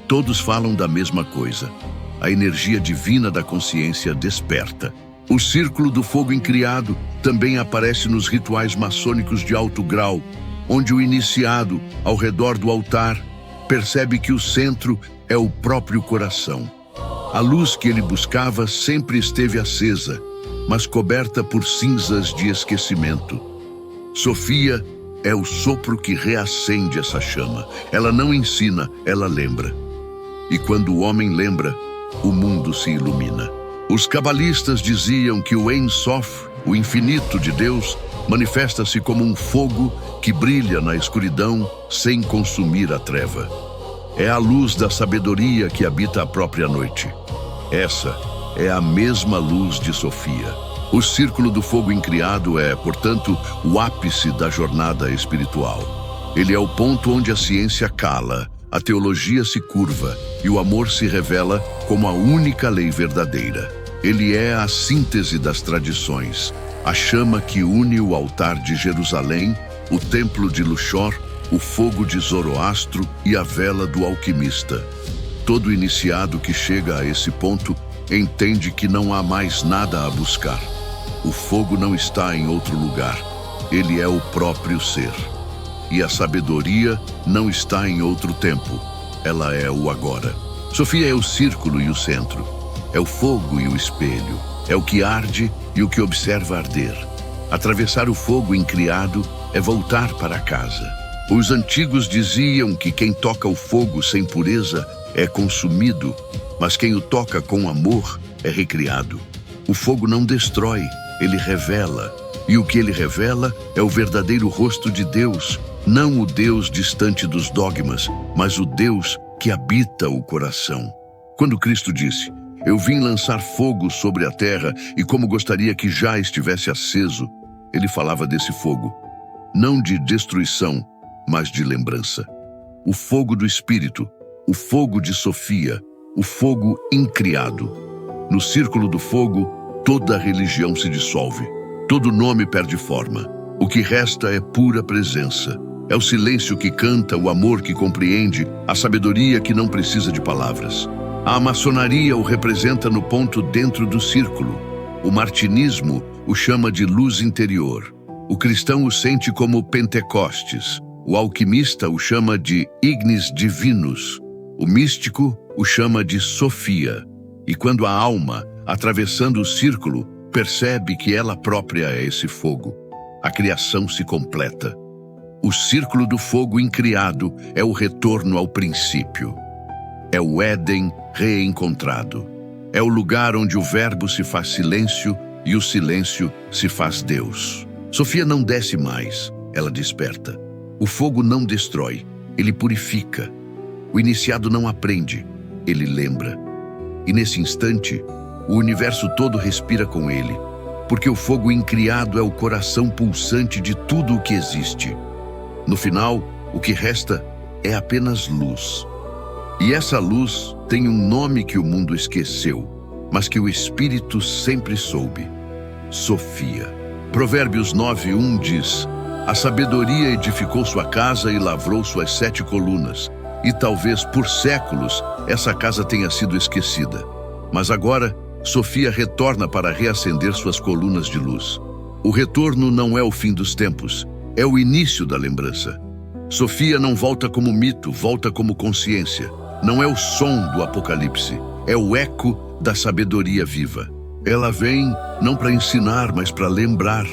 Todos falam da mesma coisa. A energia divina da consciência desperta. O círculo do fogo incriado também aparece nos rituais maçônicos de alto grau, onde o iniciado, ao redor do altar, percebe que o centro é o próprio coração. A luz que ele buscava sempre esteve acesa, mas coberta por cinzas de esquecimento. Sofia é o sopro que reacende essa chama. Ela não ensina, ela lembra. E quando o homem lembra, o mundo se ilumina. Os cabalistas diziam que o Ein Sof, o infinito de Deus, manifesta-se como um fogo que brilha na escuridão sem consumir a treva. É a luz da sabedoria que habita a própria noite. Essa é a mesma luz de Sofia. O círculo do fogo incriado é, portanto, o ápice da jornada espiritual. Ele é o ponto onde a ciência cala, a teologia se curva e o amor se revela como a única lei verdadeira. Ele é a síntese das tradições, a chama que une o altar de Jerusalém, o templo de Luxor, o fogo de Zoroastro e a vela do alquimista. Todo iniciado que chega a esse ponto entende que não há mais nada a buscar. O fogo não está em outro lugar, ele é o próprio ser. E a sabedoria não está em outro tempo, ela é o agora. Sofia é o círculo e o centro, é o fogo e o espelho, é o que arde e o que observa arder. Atravessar o fogo incriado é voltar para casa. Os antigos diziam que quem toca o fogo sem pureza é consumido, mas quem o toca com amor é recriado. O fogo não destrói, ele revela. E o que ele revela é o verdadeiro rosto de Deus, não o Deus distante dos dogmas, mas o Deus que habita o coração. Quando Cristo disse: "Eu vim lançar fogo sobre a terra e como gostaria que já estivesse aceso", ele falava desse fogo, não de destruição, mas de lembrança. O fogo do Espírito, o fogo de Sofia, o fogo incriado. No círculo do fogo, toda religião se dissolve, todo nome perde forma. O que resta é pura presença. É o silêncio que canta, o amor que compreende, a sabedoria que não precisa de palavras. A maçonaria o representa no ponto dentro do círculo. O martinismo o chama de luz interior. O cristão o sente como Pentecostes. O alquimista o chama de Ignis Divinus. O místico o chama de Sofia. E quando a alma, atravessando o círculo, percebe que ela própria é esse fogo, a criação se completa. O círculo do fogo incriado é o retorno ao princípio. É o Éden reencontrado. É o lugar onde o verbo se faz silêncio e o silêncio se faz Deus. Sofia não desce mais, ela desperta. O fogo não destrói, ele purifica. O iniciado não aprende, ele lembra. E nesse instante, o universo todo respira com ele, porque o fogo incriado é o coração pulsante de tudo o que existe. No final, o que resta é apenas luz. E essa luz tem um nome que o mundo esqueceu, mas que o Espírito sempre soube: Sofia. Provérbios 9:1 diz: "A sabedoria edificou sua casa e lavrou suas 7 colunas. E talvez por séculos essa casa tenha sido esquecida. Mas agora, Sofia retorna para reacender suas colunas de luz. O retorno não é o fim dos tempos, é o início da lembrança. Sofia não volta como mito, volta como consciência. Não é o som do Apocalipse, é o eco da sabedoria viva. Ela vem não para ensinar, mas para lembrar.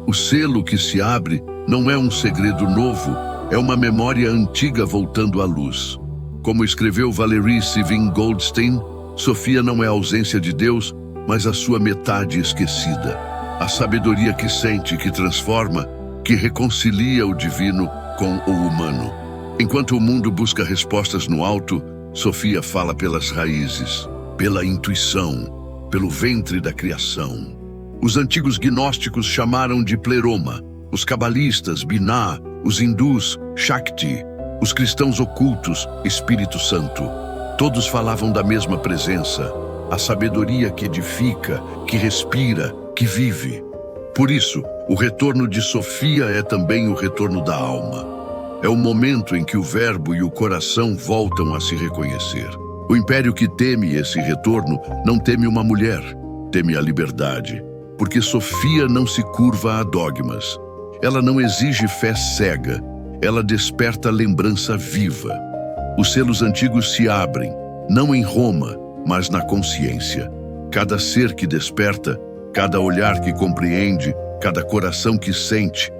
O selo que se abre não é um segredo novo, é uma memória antiga voltando à luz. Como escreveu Valerie Sivin Goldstein, Sofia não é a ausência de Deus, mas a sua metade esquecida. A sabedoria que sente, que transforma, que reconcilia o divino com o humano. Enquanto o mundo busca respostas no alto, Sofia fala pelas raízes, pela intuição, pelo ventre da criação. Os antigos gnósticos chamaram de pleroma, os cabalistas, Binah, os hindus, Shakti, os cristãos ocultos, Espírito Santo. Todos falavam da mesma presença, a sabedoria que edifica, que respira, que vive. Por isso, o retorno de Sofia é também o retorno da alma. É o momento em que o verbo e o coração voltam a se reconhecer. O império que teme esse retorno não teme uma mulher, teme a liberdade, porque Sofia não se curva a dogmas. Ela não exige fé cega, ela desperta lembrança viva. Os selos antigos se abrem, não em Roma, mas na consciência. Cada ser que desperta, cada olhar que compreende, cada coração que sente,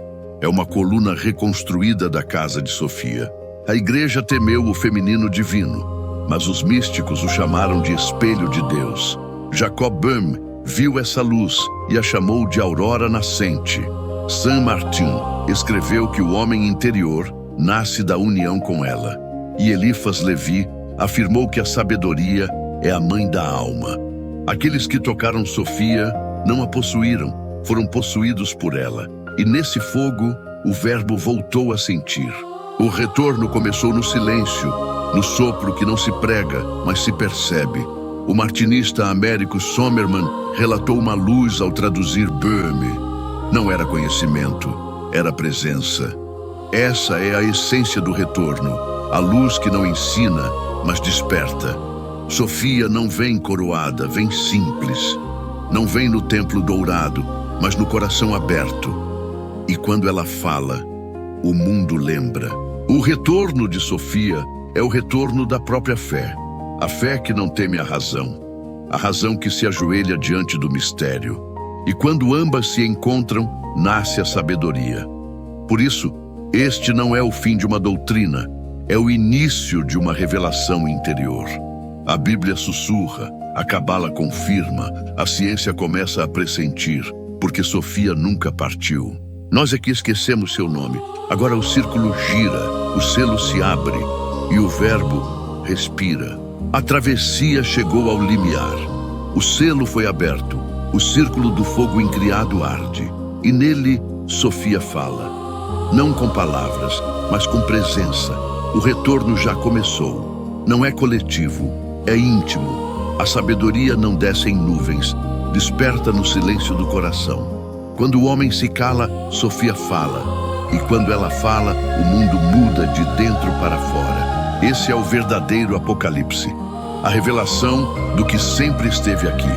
é uma coluna reconstruída da casa de Sofia. A igreja temeu o feminino divino, mas os místicos o chamaram de espelho de Deus. Jacob Böhme viu essa luz e a chamou de aurora nascente. Saint Martin escreveu que o homem interior nasce da união com ela. E Eliphas Levi afirmou que a sabedoria é a mãe da alma. Aqueles que tocaram Sofia não a possuíram, foram possuídos por ela. E nesse fogo, o verbo voltou a sentir. O retorno começou no silêncio, no sopro que não se prega, mas se percebe. O martinista Américo Sommermann relatou uma luz ao traduzir Böhme. Não era conhecimento, era presença. Essa é a essência do retorno, a luz que não ensina, mas desperta. Sofia não vem coroada, vem simples. Não vem no templo dourado, mas no coração aberto. E quando ela fala, o mundo lembra. O retorno de Sofia é o retorno da própria fé. A fé que não teme a razão que se ajoelha diante do mistério. E quando ambas se encontram, nasce a sabedoria. Por isso, este não é o fim de uma doutrina, é o início de uma revelação interior. A Bíblia sussurra, a Cabala confirma, a ciência começa a pressentir, porque Sofia nunca partiu. Nós é que esquecemos seu nome. Agora o círculo gira, o selo se abre e o verbo respira. A travessia chegou ao limiar. O selo foi aberto, o círculo do fogo incriado arde. E nele, Sofia fala. Não com palavras, mas com presença. O retorno já começou. Não é coletivo, é íntimo. A sabedoria não desce em nuvens, desperta no silêncio do coração. Quando o homem se cala, Sofia fala. E quando ela fala, o mundo muda de dentro para fora. Esse é o verdadeiro Apocalipse. A revelação do que sempre esteve aqui.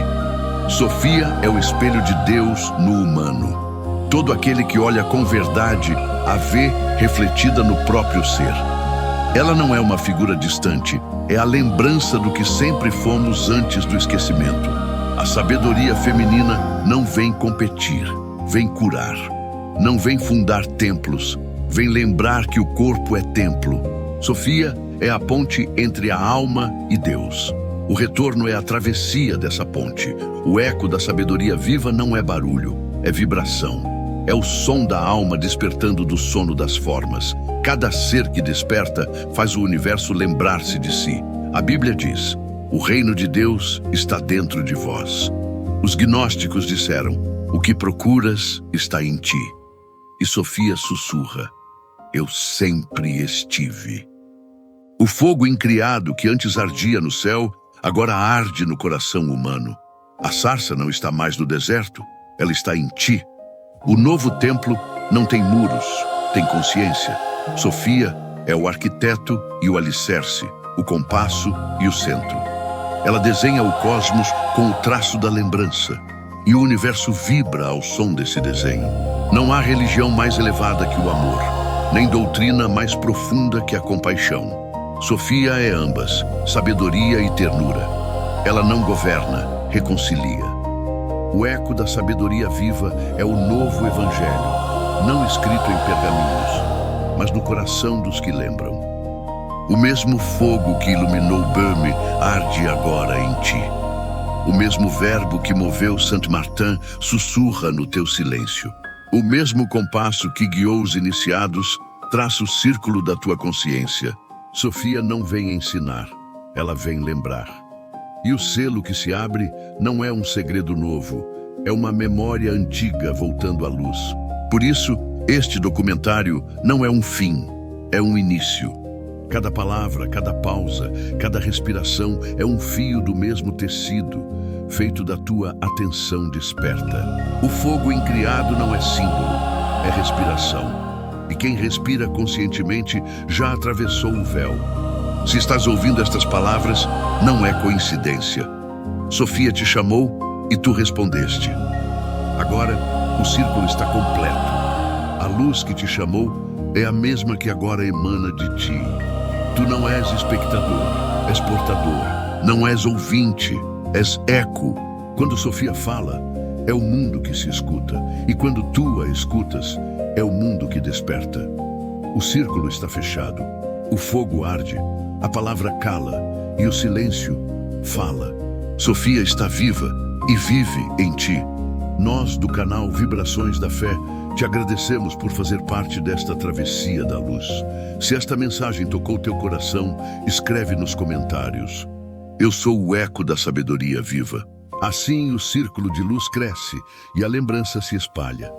Sofia é o espelho de Deus no humano. Todo aquele que olha com verdade a vê refletida no próprio ser. Ela não é uma figura distante, é a lembrança do que sempre fomos antes do esquecimento. A sabedoria feminina não vem competir, vem curar. Não vem fundar templos, vem lembrar que o corpo é templo. Sofia é a ponte entre a alma e Deus. O retorno é a travessia dessa ponte. O eco da sabedoria viva não é barulho, é vibração. É o som da alma despertando do sono das formas. Cada ser que desperta faz o universo lembrar-se de si. A Bíblia diz, o reino de Deus está dentro de vós. Os gnósticos disseram, o que procuras está em ti. E Sofia sussurra, eu sempre estive. O fogo incriado que antes ardia no céu, agora arde no coração humano. A sarça não está mais no deserto, ela está em ti. O novo templo não tem muros, tem consciência. Sofia é o arquiteto e o alicerce, o compasso e o centro. Ela desenha o cosmos com o traço da lembrança. E o universo vibra ao som desse desenho. Não há religião mais elevada que o amor, nem doutrina mais profunda que a compaixão. Sofia é ambas, sabedoria e ternura. Ela não governa, reconcilia. O eco da sabedoria viva é o novo evangelho, não escrito em pergaminhos, mas no coração dos que lembram. O mesmo fogo que iluminou Böhme arde agora em ti. O mesmo verbo que moveu Saint Martin sussurra no teu silêncio. O mesmo compasso que guiou os iniciados traça o círculo da tua consciência. Sofia não vem ensinar, ela vem lembrar. E o selo que se abre não é um segredo novo, é uma memória antiga voltando à luz. Por isso, este documentário não é um fim, é um início. Cada palavra, cada pausa, cada respiração é um fio do mesmo tecido, feito da tua atenção desperta. O fogo incriado não é símbolo, é respiração. E quem respira conscientemente já atravessou o véu. Se estás ouvindo estas palavras, não é coincidência. Sofia te chamou e tu respondeste. Agora, o círculo está completo. A luz que te chamou é a mesma que agora emana de ti. Tu não és espectador, és portador. Não és ouvinte, és eco. Quando Sofia fala, é o mundo que se escuta. E quando tu a escutas, é o mundo que desperta. O círculo está fechado. O fogo arde. A palavra cala. E o silêncio fala. Sofia está viva e vive em ti. Nós, do canal Vibrações da Fé, te agradecemos por fazer parte desta travessia da luz. Se esta mensagem tocou teu coração, escreve nos comentários. Eu sou o eco da sabedoria viva. Assim o círculo de luz cresce e a lembrança se espalha.